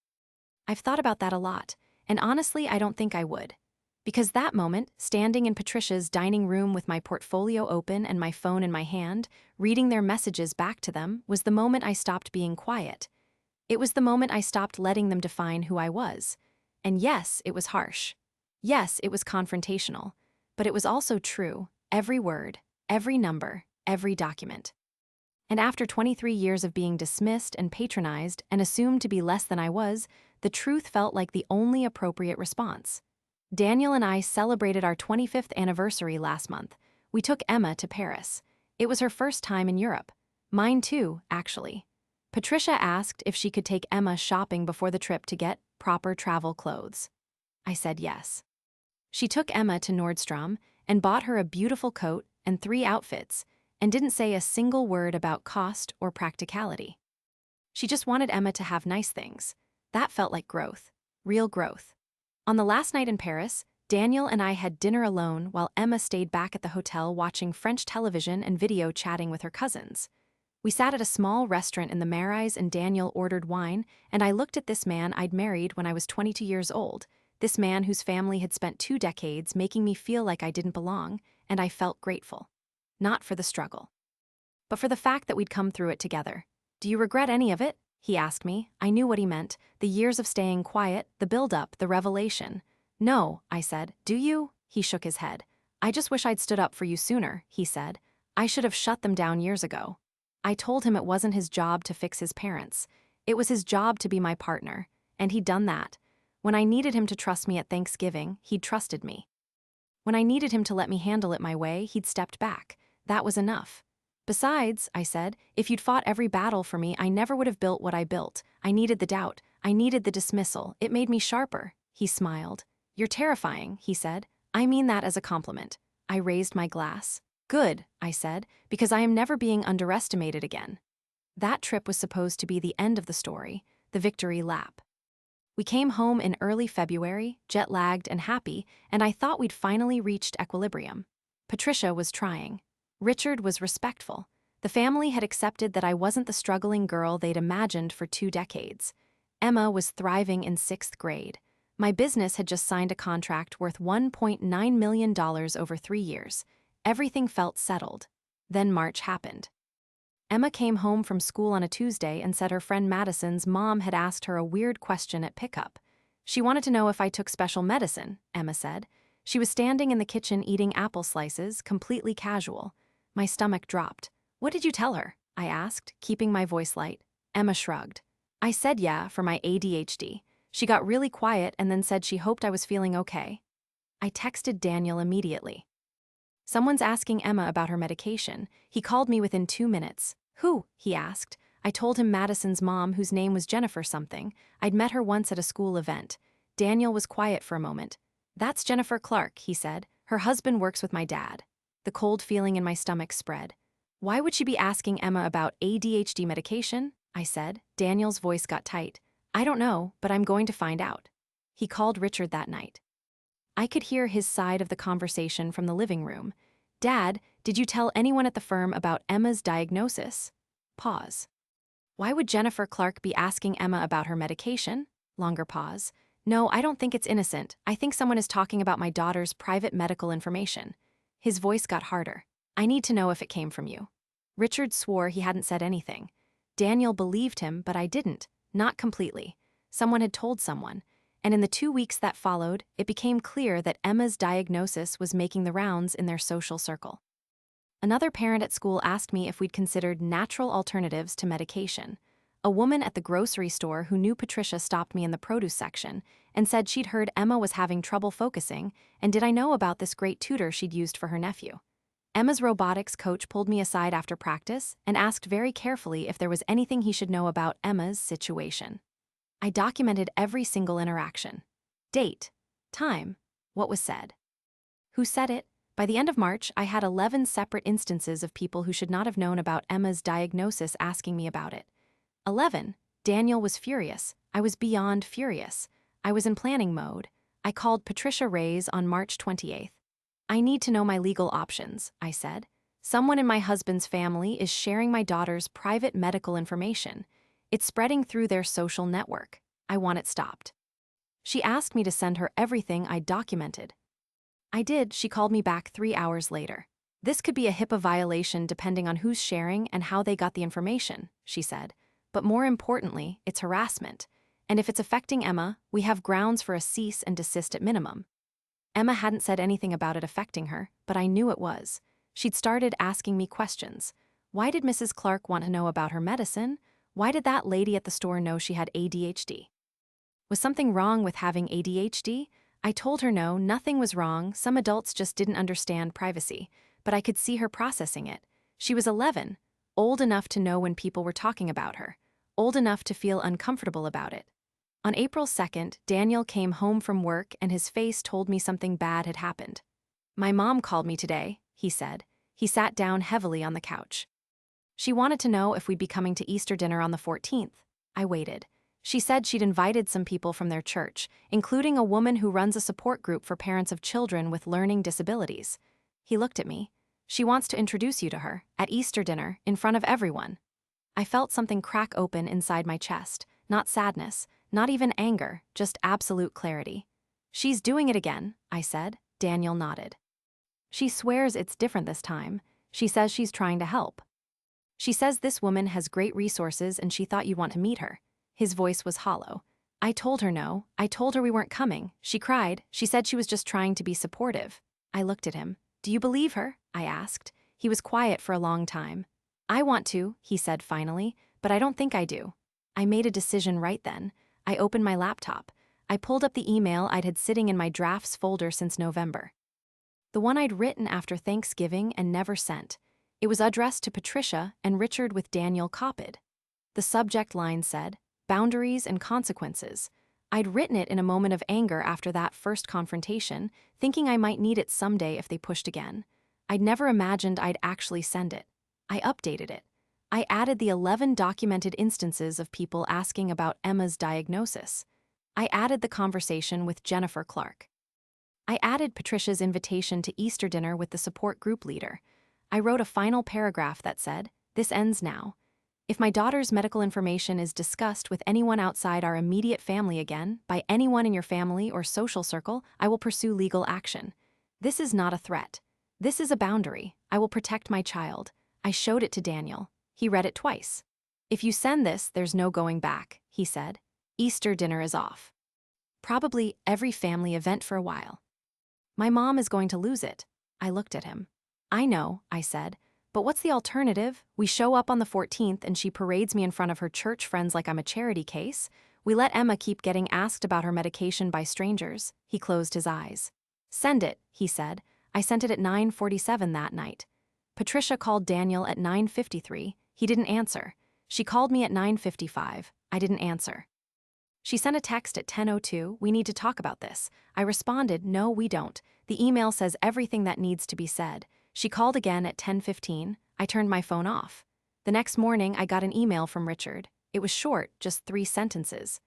I've thought about that a lot, and honestly, I don't think I would. Because that moment, standing in Patricia's dining room with my portfolio open and my phone in my hand, reading their messages back to them, was the moment I stopped being quiet. It was the moment I stopped letting them define who I was. And yes, it was harsh. Yes, it was confrontational. But it was also true, every word, every number, every document. And after 23 years of being dismissed and patronized and assumed to be less than I was, the truth felt like the only appropriate response. Daniel and I celebrated our 25th anniversary last month. We took Emma to Paris. It was her first time in Europe. Mine too, actually. Patricia asked if she could take Emma shopping before the trip to get proper travel clothes. I said yes. She took Emma to Nordstrom and bought her a beautiful coat and 3 outfits, and didn't say a single word about cost or practicality. She just wanted Emma to have nice things. That felt like growth, real growth. On the last night in Paris, Daniel and I had dinner alone while Emma stayed back at the hotel watching French television and video chatting with her cousins. We sat at a small restaurant in the Marais and Daniel ordered wine, and I looked at this man I'd married when I was 22 years old, this man whose family had spent 2 decades making me feel like I didn't belong, and I felt grateful. Not for the struggle, but for the fact that we'd come through it together. Do you regret any of it? He asked me. I knew what he meant. The years of staying quiet, the build-up, the revelation. No, I said. Do you? He shook his head. I just wish I'd stood up for you sooner, he said. I should have shut them down years ago. I told him it wasn't his job to fix his parents. It was his job to be my partner, and he'd done that. When I needed him to trust me at Thanksgiving, he'd trusted me. When I needed him to let me handle it my way, he'd stepped back. That was enough. Besides, I said, if you'd fought every battle for me, I never would have built what I built. I needed the doubt. I needed the dismissal. It made me sharper. He smiled. You're terrifying, he said. I mean that as a compliment. I raised my glass. Good, I said, because I am never being underestimated again. That trip was supposed to be the end of the story, the victory lap. We came home in early February, jet-lagged and happy, and I thought we'd finally reached equilibrium. Patricia was trying. Richard was respectful. The family had accepted that I wasn't the struggling girl they'd imagined for 2 decades. Emma was thriving in 6th grade. My business had just signed a contract worth $1.9 million over 3 years. Everything felt settled. Then March happened. Emma came home from school on a Tuesday and said her friend Madison's mom had asked her a weird question at pickup. She wanted to know if I took special medicine, Emma said. She was standing in the kitchen eating apple slices, completely casual. My stomach dropped. What did you tell her? I asked, keeping my voice light. Emma shrugged. I said yeah, for my ADHD. She got really quiet and then said she hoped I was feeling okay. I texted Daniel immediately. Someone's asking Emma about her medication. He called me within 2 minutes. Who? He asked. I told him Madison's mom, whose name was Jennifer something. I'd met her once at a school event. Daniel was quiet for a moment. That's Jennifer Clark, he said. Her husband works with my dad. The cold feeling in my stomach spread. Why would she be asking Emma about ADHD medication? I said. Daniel's voice got tight. I don't know, but I'm going to find out. He called Richard that night. I could hear his side of the conversation from the living room. Dad, did you tell anyone at the firm about Emma's diagnosis? Pause. Why would Jennifer Clark be asking Emma about her medication? Longer pause. No, I don't think it's innocent. I think someone is talking about my daughter's private medical information. His voice got harder. I need to know if it came from you. Richard swore he hadn't said anything. Daniel believed him, but I didn't. Not completely. Someone had told someone. And in the 2 weeks that followed, it became clear that Emma's diagnosis was making the rounds in their social circle. Another parent at school asked me if we'd considered natural alternatives to medication. A woman at the grocery store who knew Patricia stopped me in the produce section and said she'd heard Emma was having trouble focusing, and did I know about this great tutor she'd used for her nephew. Emma's robotics coach pulled me aside after practice and asked very carefully if there was anything he should know about Emma's situation. I documented every single interaction. Date, time, what was said, who said it. By the end of March, I had 11 separate instances of people who should not have known about Emma's diagnosis asking me about it. 11. Daniel was furious. I was beyond furious. I was in planning mode. I called Patricia Reyes on March 28th. I need to know my legal options, I said. Someone in my husband's family is sharing my daughter's private medical information. It's spreading through their social network. I want it stopped. She asked me to send her everything I documented. I did. She called me back 3 hours later. This could be a HIPAA violation depending on who's sharing and how they got the information, she said. But more importantly, it's harassment. And if it's affecting Emma, we have grounds for a cease and desist at minimum. Emma hadn't said anything about it affecting her, but I knew it was. She'd started asking me questions. Why did Mrs. Clark want to know about her medicine? Why did that lady at the store know she had ADHD? Was something wrong with having ADHD? I told her no, nothing was wrong. Some adults just didn't understand privacy, but I could see her processing it. She was 11, old enough to know when people were talking about her, old enough to feel uncomfortable about it. On April 2nd, Daniel came home from work and his face told me something bad had happened. My mom called me today, he said. He sat down heavily on the couch. She wanted to know if we'd be coming to Easter dinner on the 14th. I waited. She said she'd invited some people from their church, including a woman who runs a support group for parents of children with learning disabilities. He looked at me. She wants to introduce you to her, at Easter dinner, in front of everyone. I felt something crack open inside my chest, not sadness, not even anger, just absolute clarity. She's doing it again, I said. Daniel nodded. She swears it's different this time. She says she's trying to help. She says this woman has great resources and she thought you'd want to meet her. His voice was hollow. I told her no. I told her we weren't coming. She cried. She said she was just trying to be supportive. I looked at him. Do you believe her? I asked. He was quiet for a long time. I want to, he said finally, but I don't think I do. I made a decision right then. I opened my laptop. I pulled up the email I'd had sitting in my drafts folder since November. The one I'd written after Thanksgiving and never sent. It was addressed to Patricia and Richard with Daniel copied. The subject line said, "Boundaries and Consequences." I'd written it in a moment of anger after that first confrontation, thinking I might need it someday if they pushed again. I'd never imagined I'd actually send it. I updated it. I added the 11 documented instances of people asking about Emma's diagnosis. I added the conversation with Jennifer Clark. I added Patricia's invitation to Easter dinner with the support group leader. I wrote a final paragraph that said, "This ends now. If my daughter's medical information is discussed with anyone outside our immediate family again, by anyone in your family or social circle, I will pursue legal action. This is not a threat. This is a boundary. I will protect my child." I showed it to Daniel. He read it twice. "If you send this, there's no going back," he said. "Easter dinner is off. Probably every family event for a while. My mom is going to lose it." I looked at him. "I know," I said, "but what's the alternative? We show up on the 14th and she parades me in front of her church friends like I'm a charity case. We let Emma keep getting asked about her medication by strangers." He closed his eyes. "Send it," he said. I sent it at 9:47 that night. Patricia called Daniel at 9:53. He didn't answer. She called me at 9:55. I didn't answer. She sent a text at 10:02, "We need to talk about this." I responded, "No, we don't. The email says everything that needs to be said." She called again at 10:15. I turned my phone off. The next morning, I got an email from Richard. It was short, just 3 sentences.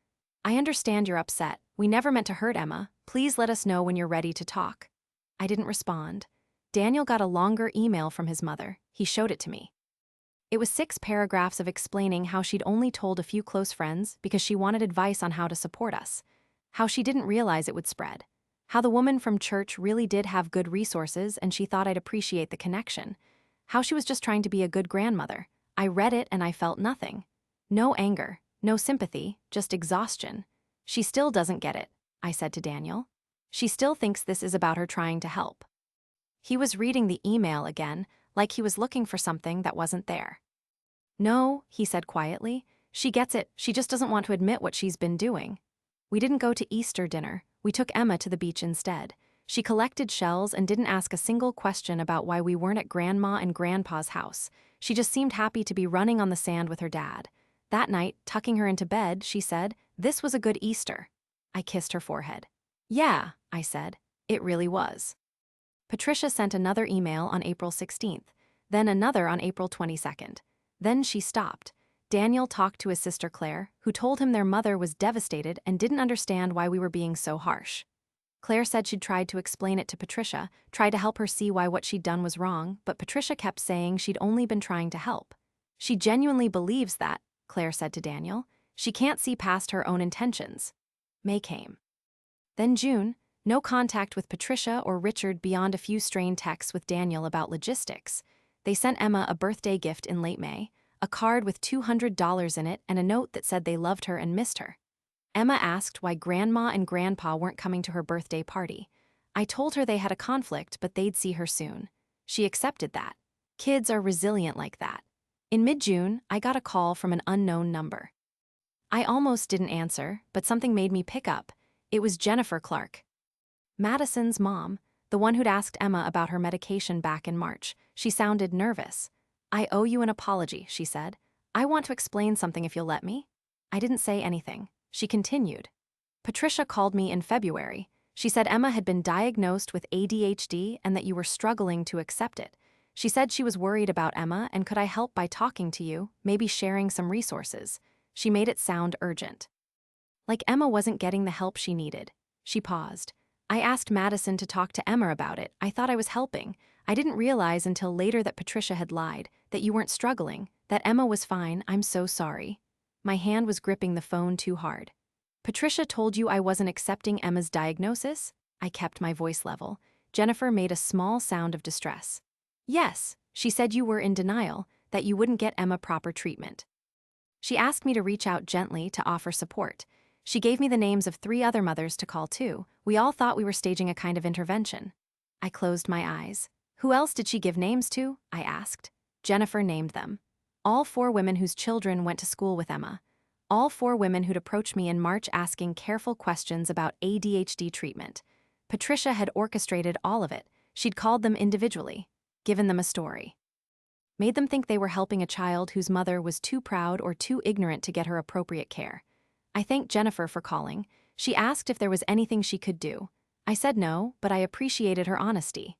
"I understand you're upset. We never meant to hurt Emma. Please let us know when you're ready to talk." I didn't respond. Daniel got a longer email from his mother. He showed it to me. It was 6 paragraphs of explaining how she'd only told a few close friends because she wanted advice on how to support us. How she didn't realize it would spread. How the woman from church really did have good resources and she thought I'd appreciate the connection. How she was just trying to be a good grandmother. I read it and I felt nothing. No anger, no sympathy, just exhaustion. "She still doesn't get it," I said to Daniel. "She still thinks this is about her trying to help." He was reading the email again, like he was looking for something that wasn't there. "No," he said quietly, She gets it, she just doesn't want to admit what she's been doing. We didn't go to Easter dinner, we took Emma to the beach instead. She collected shells and didn't ask a single question about why we weren't at Grandma and Grandpa's house. She just seemed happy to be running on the sand with her dad. That night, tucking her into bed, she said, "This was a good Easter." I kissed her forehead. "Yeah," I said, "it really was." Patricia sent another email on April 16th, then another on April 22nd. Then she stopped. Daniel talked to his sister Claire, who told him their mother was devastated and didn't understand why we were being so harsh. Claire said she'd tried to explain it to Patricia, tried to help her see why what she'd done was wrong, but Patricia kept saying she'd only been trying to help. "She genuinely believes that," Claire said to Daniel. "She can't see past her own intentions." May came. Then June, no contact with Patricia or Richard beyond a few strained texts with Daniel about logistics. They sent Emma a birthday gift in late May, a card with $200 in it and a note that said they loved her and missed her. Emma asked why Grandma and Grandpa weren't coming to her birthday party. I told her they had a conflict, but they'd see her soon. She accepted that. Kids are resilient like that. In mid-June, I got a call from an unknown number. I almost didn't answer, but something made me pick up. It was Jennifer Clark, Madison's mom, the one who'd asked Emma about her medication back in March. She sounded nervous. "I owe you an apology," she said. "I want to explain something if you'll let me." I didn't say anything. She continued. "Patricia called me in February. She said Emma had been diagnosed with ADHD and that you were struggling to accept it. She said she was worried about Emma and could I help by talking to you, maybe sharing some resources." She made it sound urgent. Like Emma wasn't getting the help she needed. She paused. "I asked Madison to talk to Emma about it. I thought I was helping. I didn't realize until later that Patricia had lied, that you weren't struggling, that Emma was fine. I'm so sorry." My hand was gripping the phone too hard. "Patricia told you I wasn't accepting Emma's diagnosis?" I kept my voice level. Jennifer made a small sound of distress. "Yes, she said you were in denial, that you wouldn't get Emma proper treatment. She asked me to reach out gently to offer support. She gave me the names of 3 other mothers to call too. We all thought we were staging a kind of intervention." I closed my eyes. "Who else did she give names to?" I asked. Jennifer named them. All 4 women whose children went to school with Emma. All 4 women who'd approached me in March asking careful questions about ADHD treatment. Patricia had orchestrated all of it. She'd called them individually, given them a story. Made them think they were helping a child whose mother was too proud or too ignorant to get her appropriate care. I thanked Jennifer for calling. She asked if there was anything she could do. I said no, but I appreciated her honesty.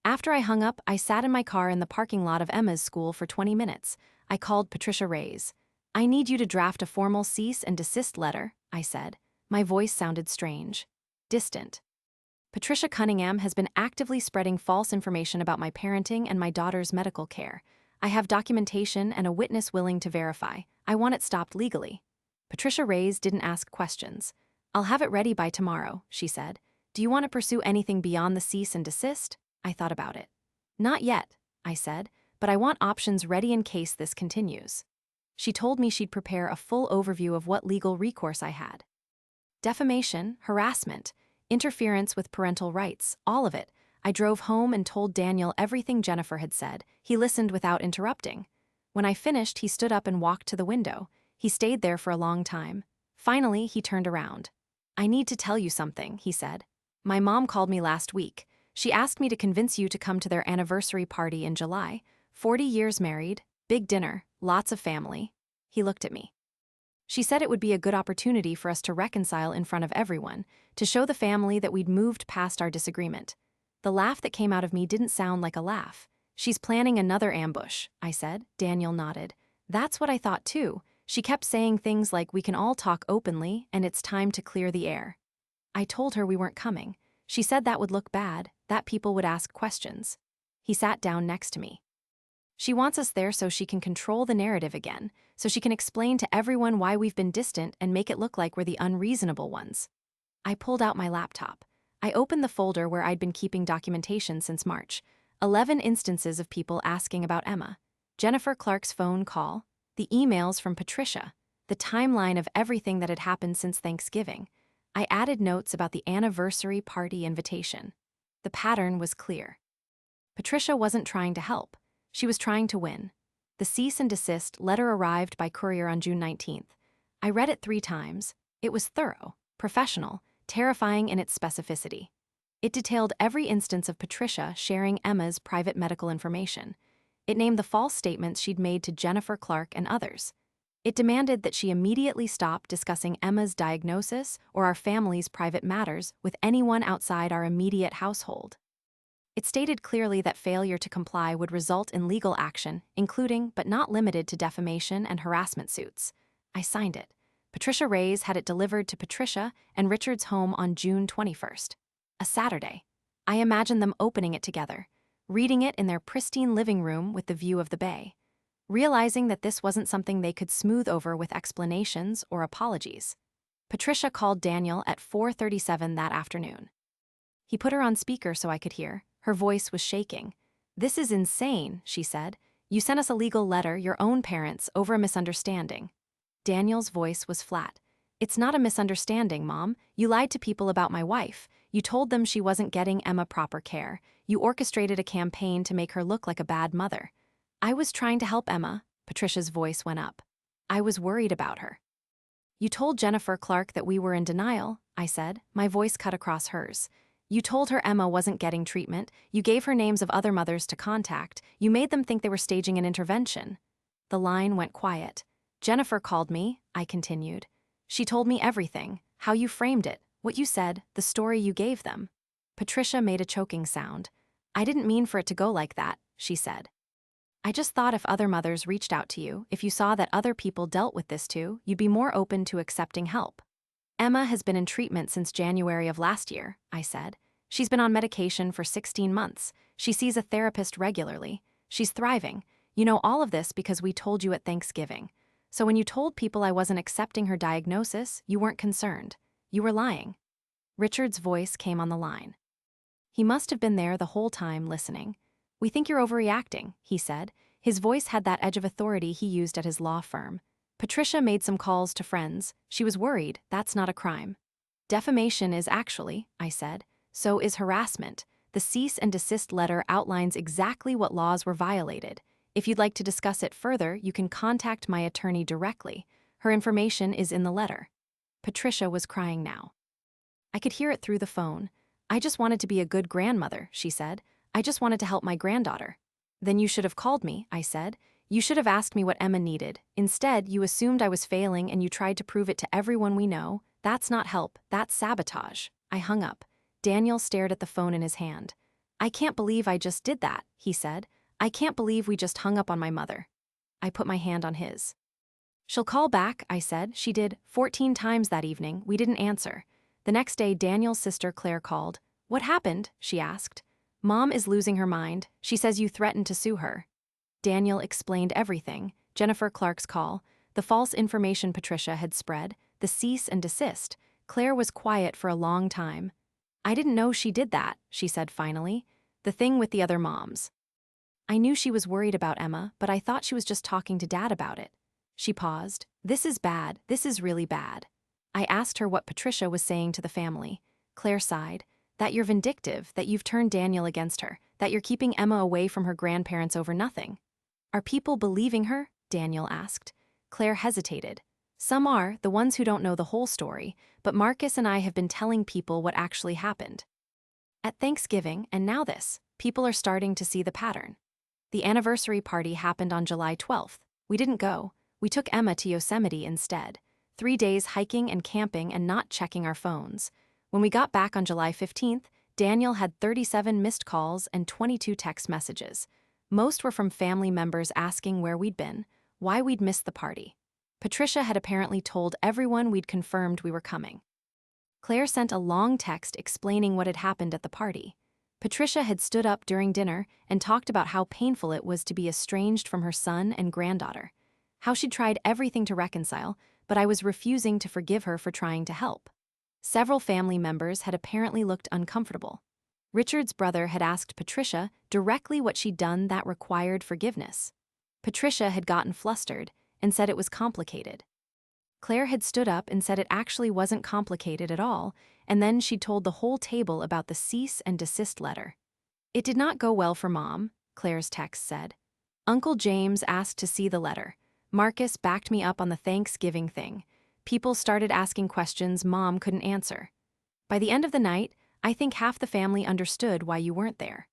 After I hung up, I sat in my car in the parking lot of Emma's school for 20 minutes. I called Patricia Reyes. "I need you to draft a formal cease and desist letter," I said. My voice sounded strange, distant. "Patricia Cunningham has been actively spreading false information about my parenting and my daughter's medical care. I have documentation and a witness willing to verify. I want it stopped legally." Patricia Reyes didn't ask questions. "I'll have it ready by tomorrow," she said. "Do you want to pursue anything beyond the cease and desist?" I thought about it. "Not yet," I said, "but I want options ready in case this continues." She told me she'd prepare a full overview of what legal recourse I had. Defamation, harassment, interference with parental rights, all of it. I drove home and told Daniel everything Jennifer had said. He listened without interrupting. When I finished, he stood up and walked to the window. He stayed there for a long time. Finally, he turned around. "I need to tell you something," he said. "My mom called me last week. She asked me to convince you to come to their anniversary party in July. 40 years married, big dinner, lots of family." He looked at me. "She said it would be a good opportunity for us to reconcile in front of everyone, to show the family that we'd moved past our disagreement." The laugh that came out of me didn't sound like a laugh. "She's planning another ambush," I said. Daniel nodded. "That's what I thought too. She kept saying things like we can all talk openly and it's time to clear the air." I told her we weren't coming. She said that would look bad, that people would ask questions. He sat down next to me. "She wants us there so she can control the narrative again, so she can explain to everyone why we've been distant and make it look like we're the unreasonable ones." I pulled out my laptop. I opened the folder where I'd been keeping documentation since March. 11 instances of people asking about Emma. Jennifer Clark's phone call, the emails from Patricia, the timeline of everything that had happened since Thanksgiving. I added notes about the anniversary party invitation. The pattern was clear. Patricia wasn't trying to help. She was trying to win. The cease and desist letter arrived by courier on June 19th. I read it 3 times. It was thorough, professional, terrifying in its specificity. It detailed every instance of Patricia sharing Emma's private medical information. It named the false statements she'd made to Jennifer Clark and others. It demanded that she immediately stop discussing Emma's diagnosis or our family's private matters with anyone outside our immediate household. It stated clearly that failure to comply would result in legal action, including but not limited to defamation and harassment suits. I signed it. Patricia Reyes had it delivered to Patricia and Richard's home on June 21st, a Saturday. I imagined them opening it together, reading it in their pristine living room with the view of the bay, realizing that this wasn't something they could smooth over with explanations or apologies. Patricia called Daniel at 4:37 that afternoon. He put her on speaker so I could hear. Her voice was shaking. "This is insane," she said. "You sent us a legal letter, your own parents, over a misunderstanding." Daniel's voice was flat. "It's not a misunderstanding, Mom. You lied to people about my wife. You told them she wasn't getting Emma proper care. You orchestrated a campaign to make her look like a bad mother." "I was trying to help Emma," Patricia's voice went up. "I was worried about her." "You told Jennifer Clark that we were in denial," I said, my voice cut across hers. "You told her Emma wasn't getting treatment. You gave her names of other mothers to contact. You made them think they were staging an intervention." The line went quiet. "Jennifer called me," I continued. "She told me everything, how you framed it, what you said, the story you gave them." Patricia made a choking sound. "I didn't mean for it to go like that," she said. "I just thought if other mothers reached out to you, if you saw that other people dealt with this too, you'd be more open to accepting help." "Emma has been in treatment since January of last year," I said. "She's been on medication for 16 months. She sees a therapist regularly. She's thriving. You know all of this because we told you at Thanksgiving. So when you told people I wasn't accepting her diagnosis, you weren't concerned. You were lying." Richard's voice came on the line. He must have been there the whole time listening. "We think you're overreacting," he said. His voice had that edge of authority he used at his law firm. "Patricia made some calls to friends. She was worried. That's not a crime." "Defamation is actually," I said. "So is harassment. The cease and desist letter outlines exactly what laws were violated. If you'd like to discuss it further, you can contact my attorney directly. Her information is in the letter." Patricia was crying now. I could hear it through the phone. "I just wanted to be a good grandmother," she said. "I just wanted to help my granddaughter." "Then you should have called me," I said. "You should have asked me what Emma needed. Instead, you assumed I was failing and you tried to prove it to everyone we know. That's not help, that's sabotage." I hung up. Daniel stared at the phone in his hand. "I can't believe I just did that," he said. "I can't believe we just hung up on my mother." I put my hand on his. "She'll call back," I said. "She did 14 times that evening. We didn't answer." The next day, Daniel's sister Claire called. "What happened?" she asked. "Mom is losing her mind. She says you threatened to sue her." Daniel explained everything: Jennifer Clark's call, the false information Patricia had spread, the cease and desist. Claire was quiet for a long time. "I didn't know she did that," she said finally. "The thing with the other moms." "I knew she was worried about Emma, but I thought she was just talking to Dad about it." She paused. "This is bad. This is really bad." I asked her what Patricia was saying to the family. Claire sighed. "That you're vindictive, that you've turned Daniel against her, that you're keeping Emma away from her grandparents over nothing." "Are people believing her?" Daniel asked. Claire hesitated. "Some are, the ones who don't know the whole story, but Marcus and I have been telling people what actually happened." At Thanksgiving, and now this, people are starting to see the pattern. The anniversary party happened on July 12th. We didn't go. We took Emma to Yosemite instead. 3 days hiking and camping and not checking our phones. When we got back on July 15th, Daniel had 37 missed calls and 22 text messages. Most were from family members asking where we'd been, why we'd missed the party. Patricia had apparently told everyone we'd confirmed we were coming. Claire sent a long text explaining what had happened at the party. Patricia had stood up during dinner and talked about how painful it was to be estranged from her son and granddaughter, how she'd tried everything to reconcile, but I was refusing to forgive her for trying to help. Several family members had apparently looked uncomfortable. Richard's brother had asked Patricia directly what she'd done that required forgiveness. Patricia had gotten flustered and said it was complicated. Claire had stood up and said it actually wasn't complicated at all, and then she told the whole table about the cease and desist letter. "It did not go well for Mom," Claire's text said. Uncle James asked to see the letter. Marcus backed me up on the Thanksgiving thing. People started asking questions Mom couldn't answer. By the end of the night, I think half the family understood why you weren't there.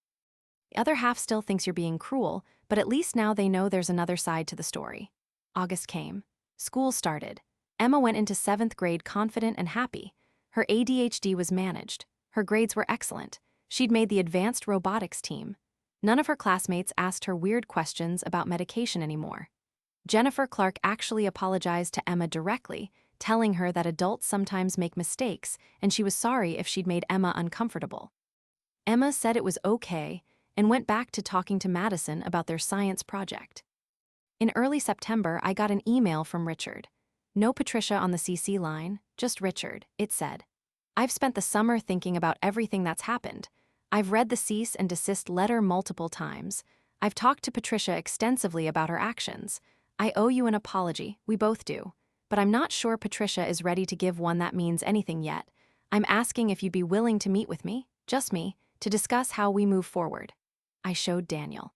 The other half still thinks you're being cruel, but at least now they know there's another side to the story. August came. School started. Emma went into 7th grade confident and happy. Her ADHD was managed. Her grades were excellent. She'd made the advanced robotics team. None of her classmates asked her weird questions about medication anymore. Jennifer Clark actually apologized to Emma directly, telling her that adults sometimes make mistakes and she was sorry if she'd made Emma uncomfortable. Emma said it was okay and went back to talking to Madison about their science project. In early September, I got an email from Richard. No Patricia on the CC line, just Richard, it said. I've spent the summer thinking about everything that's happened. I've read the cease and desist letter multiple times. I've talked to Patricia extensively about her actions. I owe you an apology, we both do. But I'm not sure Patricia is ready to give one that means anything yet. I'm asking if you'd be willing to meet with me, just me, to discuss how we move forward. I showed Daniel.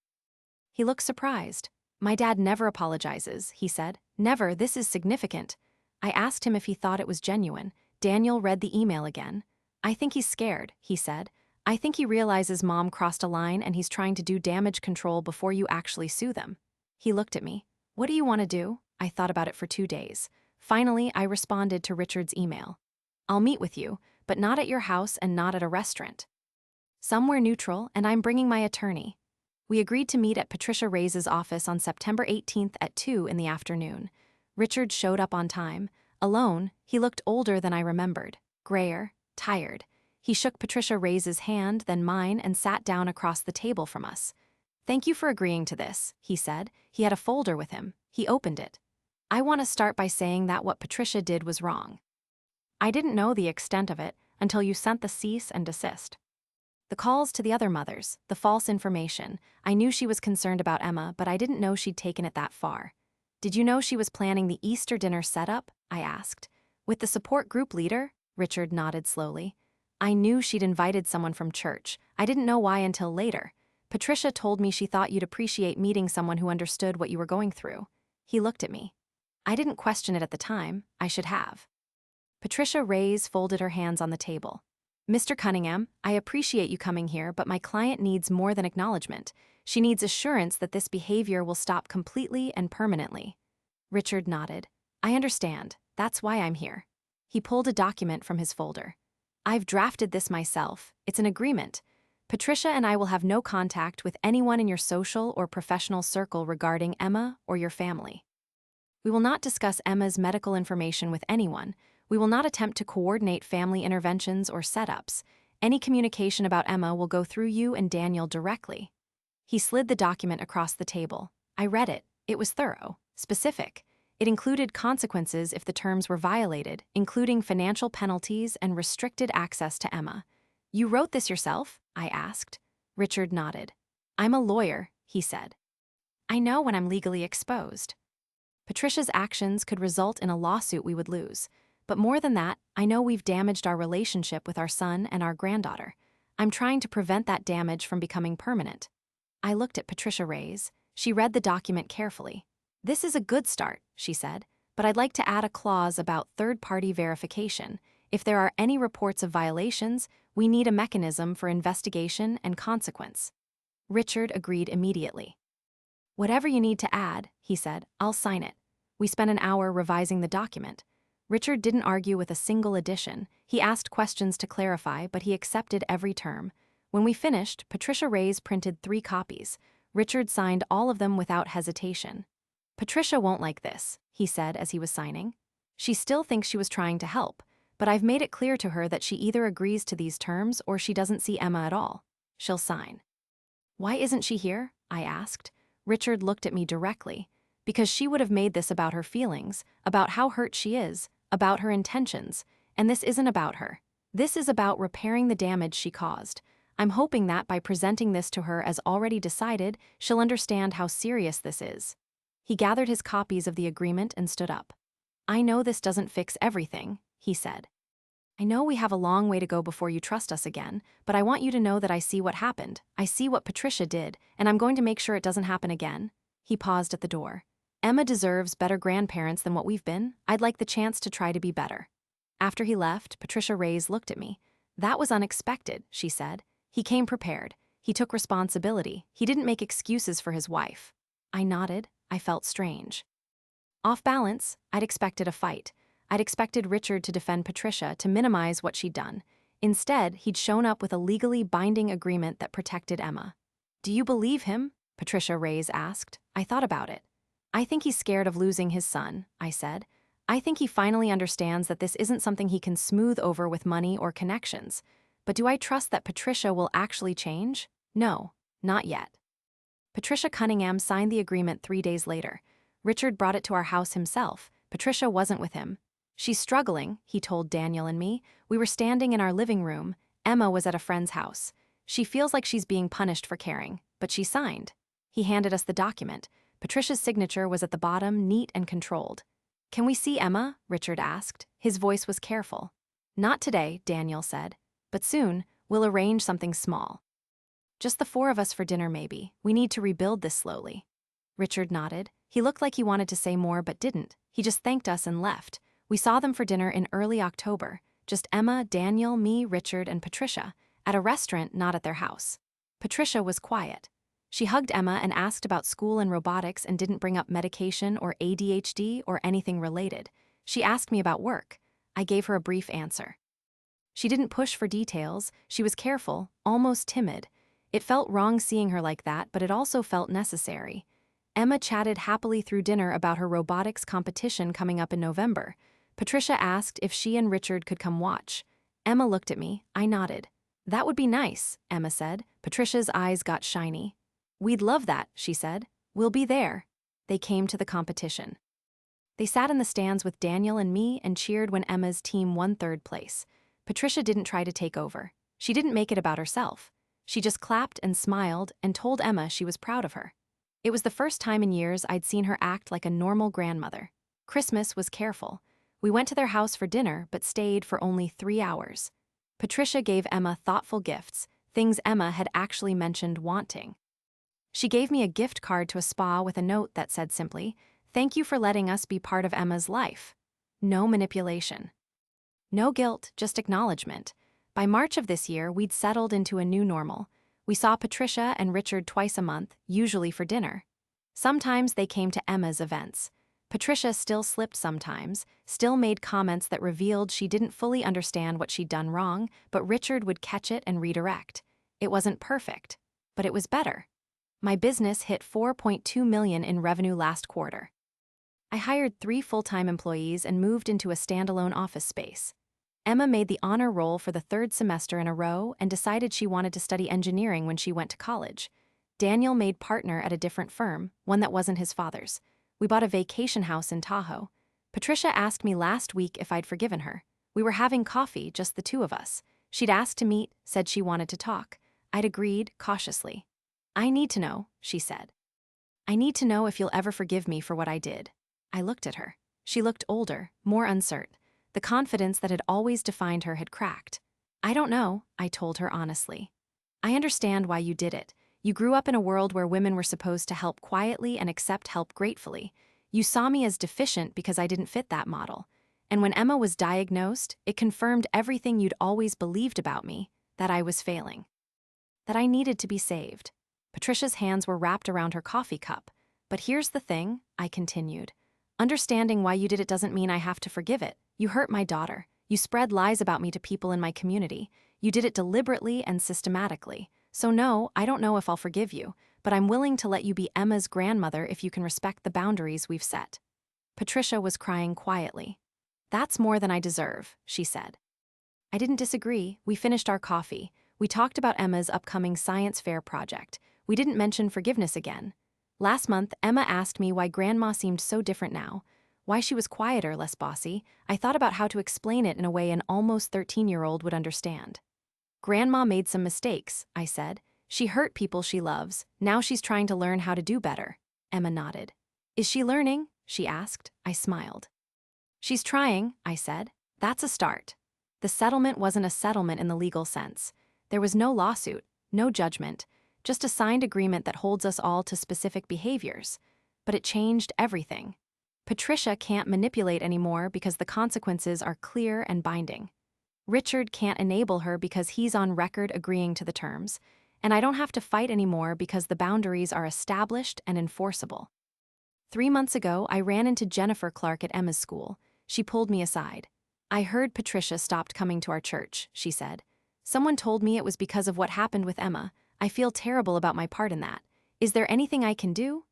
He looked surprised. My dad never apologizes, he said. Never, this is significant. I asked him if he thought it was genuine. Daniel read the email again. I think he's scared, he said. I think he realizes Mom crossed a line and he's trying to do damage control before you actually sue them. He looked at me. What do you want to do? I thought about it for 2 days. Finally, I responded to Richard's email. I'll meet with you, but not at your house and not at a restaurant. Somewhere neutral, and I'm bringing my attorney. We agreed to meet at Patricia Reyes' office on September 18th at 2 in the afternoon. Richard showed up on time. Alone, he looked older than I remembered, grayer, tired. He shook Patricia Reyes' hand, then mine, and sat down across the table from us. Thank you for agreeing to this, he said. He had a folder with him. He opened it. I want to start by saying that what Patricia did was wrong. I didn't know the extent of it until you sent the cease and desist. The calls to the other mothers, the false information. I knew she was concerned about Emma, but I didn't know she'd taken it that far. Did you know she was planning the Easter dinner setup? I asked. With the support group leader? Richard nodded slowly. I knew she'd invited someone from church. I didn't know why until later. Patricia told me she thought you'd appreciate meeting someone who understood what you were going through. He looked at me. I didn't question it at the time. I should have. Patricia Reyes folded her hands on the table. Mr. Cunningham, I appreciate you coming here, but my client needs more than acknowledgement. She needs assurance that this behavior will stop completely and permanently. Richard nodded. I understand. That's why I'm here. He pulled a document from his folder. I've drafted this myself. It's an agreement. Patricia and I will have no contact with anyone in your social or professional circle regarding Emma or your family. We will not discuss Emma's medical information with anyone. We will not attempt to coordinate family interventions or setups. Any communication about Emma will go through you and Daniel directly. He slid the document across the table. I read it. It was thorough, specific. It included consequences if the terms were violated, including financial penalties and restricted access to Emma. You wrote this yourself? I asked. Richard nodded. I'm a lawyer, he said. I know when I'm legally exposed. Patricia's actions could result in a lawsuit we would lose. But more than that, I know we've damaged our relationship with our son and our granddaughter. I'm trying to prevent that damage from becoming permanent. I looked at Patricia Reyes. She read the document carefully. This is a good start, she said, but I'd like to add a clause about third-party verification. If there are any reports of violations, we need a mechanism for investigation and consequence. Richard agreed immediately. Whatever you need to add, he said, I'll sign it. We spent an hour revising the document. Richard didn't argue with a single addition. He asked questions to clarify, but he accepted every term. When we finished, Patricia Reyes printed 3 copies. Richard signed all of them without hesitation. Patricia won't like this, he said as he was signing. She still thinks she was trying to help, but I've made it clear to her that she either agrees to these terms or she doesn't see Emma at all. She'll sign. Why isn't she here? I asked. Richard looked at me directly. Because she would have made this about her feelings, about how hurt she is, about her intentions, and this isn't about her. This is about repairing the damage she caused. I'm hoping that by presenting this to her as already decided, she'll understand how serious this is. He gathered his copies of the agreement and stood up. I know this doesn't fix everything, he said. I know we have a long way to go before you trust us again, but I want you to know that I see what happened. I see what Patricia did, and I'm going to make sure it doesn't happen again. He paused at the door. Emma deserves better grandparents than what we've been. I'd like the chance to try to be better. After he left, Patricia Reyes looked at me. That was unexpected, she said. He came prepared. He took responsibility. He didn't make excuses for his wife. I nodded. I felt strange. Off balance, I'd expected a fight. I'd expected Richard to defend Patricia, to minimize what she'd done. Instead, he'd shown up with a legally binding agreement that protected Emma. Do you believe him? Patricia Reyes asked. I thought about it. I think he's scared of losing his son, I said. I think he finally understands that this isn't something he can smooth over with money or connections. But do I trust that Patricia will actually change? No, not yet. Patricia Cunningham signed the agreement 3 days later. Richard brought it to our house himself. Patricia wasn't with him. She's struggling, he told Daniel and me. We were standing in our living room. Emma was at a friend's house. She feels like she's being punished for caring, but she signed. He handed us the document. Patricia's signature was at the bottom, neat and controlled. Can we see Emma? Richard asked. His voice was careful. Not today, Daniel said. But soon, we'll arrange something small. Just the 4 of us for dinner maybe. We need to rebuild this slowly. Richard nodded. He looked like he wanted to say more but didn't. He just thanked us and left. We saw them for dinner in early October. Just Emma, Daniel, me, Richard, and Patricia. At a restaurant, not at their house. Patricia was quiet. She hugged Emma and asked about school and robotics and didn't bring up medication or ADHD or anything related. She asked me about work. I gave her a brief answer. She didn't push for details. She was careful, almost timid. It felt wrong seeing her like that, but it also felt necessary. Emma chatted happily through dinner about her robotics competition coming up in November. Patricia asked if she and Richard could come watch. Emma looked at me. I nodded. That would be nice, Emma said. Patricia's eyes got shiny. We'd love that, she said. We'll be there. They came to the competition. They sat in the stands with Daniel and me and cheered when Emma's team won 3rd place. Patricia didn't try to take over. She didn't make it about herself. She just clapped and smiled and told Emma she was proud of her. It was the first time in years I'd seen her act like a normal grandmother. Christmas was careful. We went to their house for dinner but stayed for only 3 hours. Patricia gave Emma thoughtful gifts, things Emma had actually mentioned wanting. She gave me a gift card to a spa with a note that said simply, "Thank you for letting us be part of Emma's life." No manipulation. No guilt, just acknowledgement. By March of this year, we'd settled into a new normal. We saw Patricia and Richard twice a month, usually for dinner. Sometimes they came to Emma's events. Patricia still slipped sometimes, still made comments that revealed she didn't fully understand what she'd done wrong, but Richard would catch it and redirect. It wasn't perfect, but it was better. My business hit $4.2 million in revenue last quarter. I hired 3 full-time employees and moved into a standalone office space. Emma made the honor roll for the 3rd semester in a row and decided she wanted to study engineering when she went to college. Daniel made partner at a different firm, one that wasn't his father's. We bought a vacation house in Tahoe. Patricia asked me last week if I'd forgiven her. We were having coffee, just the 2 of us. She'd asked to meet, said she wanted to talk. I'd agreed, cautiously. I need to know, she said. I need to know if you'll ever forgive me for what I did. I looked at her. She looked older, more uncertain. The confidence that had always defined her had cracked. I don't know, I told her honestly. I understand why you did it. You grew up in a world where women were supposed to help quietly and accept help gratefully. You saw me as deficient because I didn't fit that model. And when Emma was diagnosed, it confirmed everything you'd always believed about me, that I was failing. That I needed to be saved. Patricia's hands were wrapped around her coffee cup. But here's the thing, I continued. Understanding why you did it doesn't mean I have to forgive it. You hurt my daughter. You spread lies about me to people in my community. You did it deliberately and systematically. So no, I don't know if I'll forgive you, but I'm willing to let you be Emma's grandmother if you can respect the boundaries we've set. Patricia was crying quietly. That's more than I deserve, she said. I didn't disagree. We finished our coffee. We talked about Emma's upcoming science fair project. We didn't mention forgiveness again. Last month, Emma asked me why Grandma seemed so different now, why she was quieter, less bossy. I thought about how to explain it in a way an almost 13-year-old would understand. Grandma made some mistakes, I said. She hurt people she loves. Now she's trying to learn how to do better. Emma nodded. Is she learning? She asked. I smiled. She's trying, I said. That's a start. The settlement wasn't a settlement in the legal sense. There was no lawsuit, no judgment, just a signed agreement that holds us all to specific behaviors. But it changed everything. Patricia can't manipulate anymore because the consequences are clear and binding. Richard can't enable her because he's on record agreeing to the terms, and I don't have to fight anymore because the boundaries are established and enforceable. 3 months ago, I ran into Jennifer Clark at Emma's school. She pulled me aside. "I heard Patricia stopped coming to our church," she said. "Someone told me it was because of what happened with Emma. I feel terrible about my part in that. Is there anything I can do?"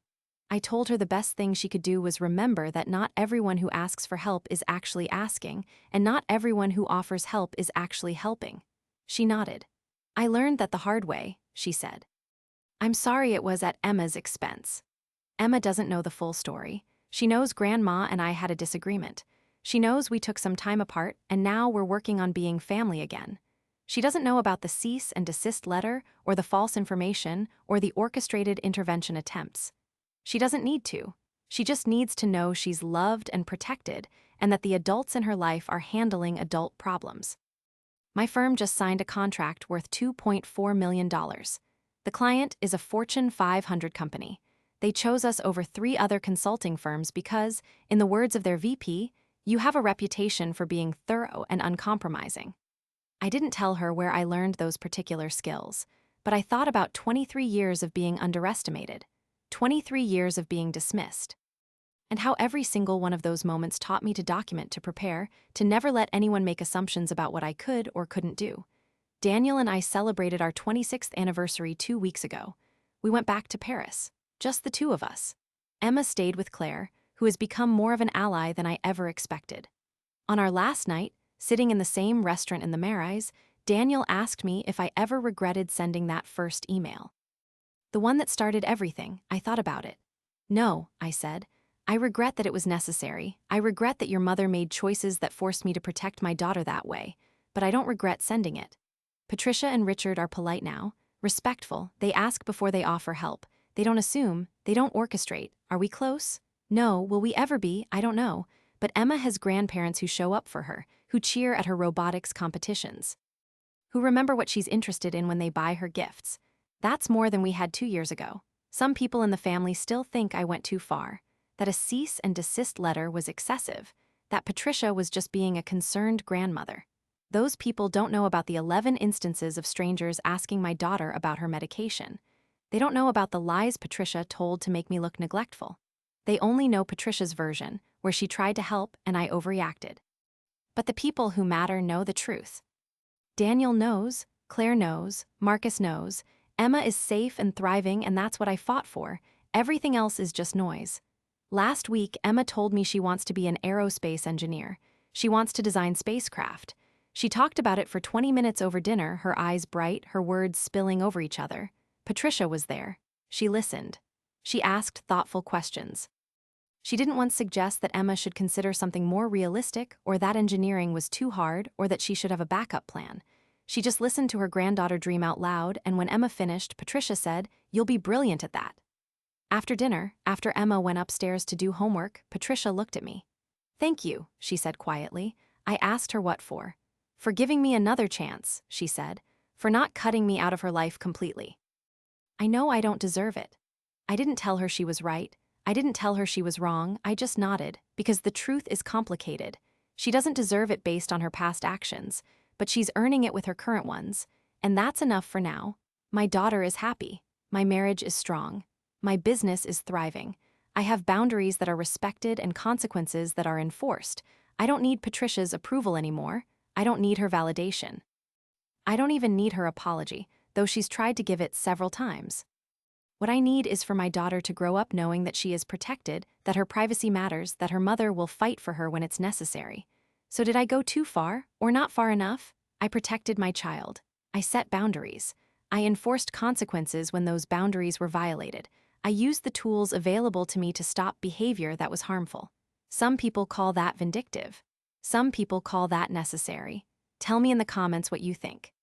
I told her the best thing she could do was remember that not everyone who asks for help is actually asking, and not everyone who offers help is actually helping. She nodded. "I learned that the hard way," she said. "I'm sorry it was at Emma's expense." Emma doesn't know the full story. She knows Grandma and I had a disagreement. She knows we took some time apart, and now we're working on being family again. She doesn't know about the cease and desist letter, or the false information, or the orchestrated intervention attempts. She doesn't need to. She just needs to know she's loved and protected, and that the adults in her life are handling adult problems. My firm just signed a contract worth $2.4 million. The client is a Fortune 500 company. They chose us over 3 other consulting firms because, in the words of their VP, "You have a reputation for being thorough and uncompromising." I didn't tell her where I learned those particular skills, but I thought about 23 years of being underestimated, 23 years of being dismissed, and how every single one of those moments taught me to document, to prepare, to never let anyone make assumptions about what I could or couldn't do. Daniel and I celebrated our 26th anniversary 2 weeks ago. We went back to Paris. Just the 2 of us. Emma stayed with Claire, who has become more of an ally than I ever expected. On our last night, sitting in the same restaurant in the Marais, Daniel asked me if I ever regretted sending that first email. The one that started everything. I thought about it. "No," I said. "I regret that it was necessary. I regret that your mother made choices that forced me to protect my daughter that way, but I don't regret sending it." Patricia and Richard are polite now, respectful. They ask before they offer help. They don't assume, they don't orchestrate. Are we close? No. Will we ever be? I don't know. But Emma has grandparents who show up for her, who cheer at her robotics competitions, who remember what she's interested in when they buy her gifts. That's more than we had 2 years ago. Some people in the family still think I went too far, that a cease and desist letter was excessive, that Patricia was just being a concerned grandmother. Those people don't know about the 11 instances of strangers asking my daughter about her medication. They don't know about the lies Patricia told to make me look neglectful. They only know Patricia's version, where she tried to help and I overreacted. But the people who matter know the truth. Daniel knows, Claire knows, Marcus knows, Emma is safe and thriving, and that's what I fought for. Everything else is just noise. Last week, Emma told me she wants to be an aerospace engineer. She wants to design spacecraft. She talked about it for 20 minutes over dinner, her eyes bright, her words spilling over each other. Patricia was there. She listened. She asked thoughtful questions. She didn't once suggest that Emma should consider something more realistic, or that engineering was too hard, or that she should have a backup plan. She just listened to her granddaughter dream out loud, and when Emma finished, Patricia said, "You'll be brilliant at that." After dinner, after Emma went upstairs to do homework, Patricia looked at me. "Thank you," she said quietly. I asked her what for. "For giving me another chance," she said, "for not cutting me out of her life completely." I know I don't deserve it. I didn't tell her she was right. I didn't tell her she was wrong. I just nodded, because the truth is complicated. She doesn't deserve it based on her past actions, but she's earning it with her current ones, and that's enough for now. My daughter is happy. My marriage is strong. My business is thriving. I have boundaries that are respected and consequences that are enforced. I don't need Patricia's approval anymore. I don't need her validation. I don't even need her apology, though she's tried to give it several times. What I need is for my daughter to grow up knowing that she is protected, that her privacy matters, that her mother will fight for her when it's necessary. So did I go too far, or not far enough? I protected my child. I set boundaries. I enforced consequences when those boundaries were violated. I used the tools available to me to stop behavior that was harmful. Some people call that vindictive. Some people call that necessary. Tell me in the comments what you think.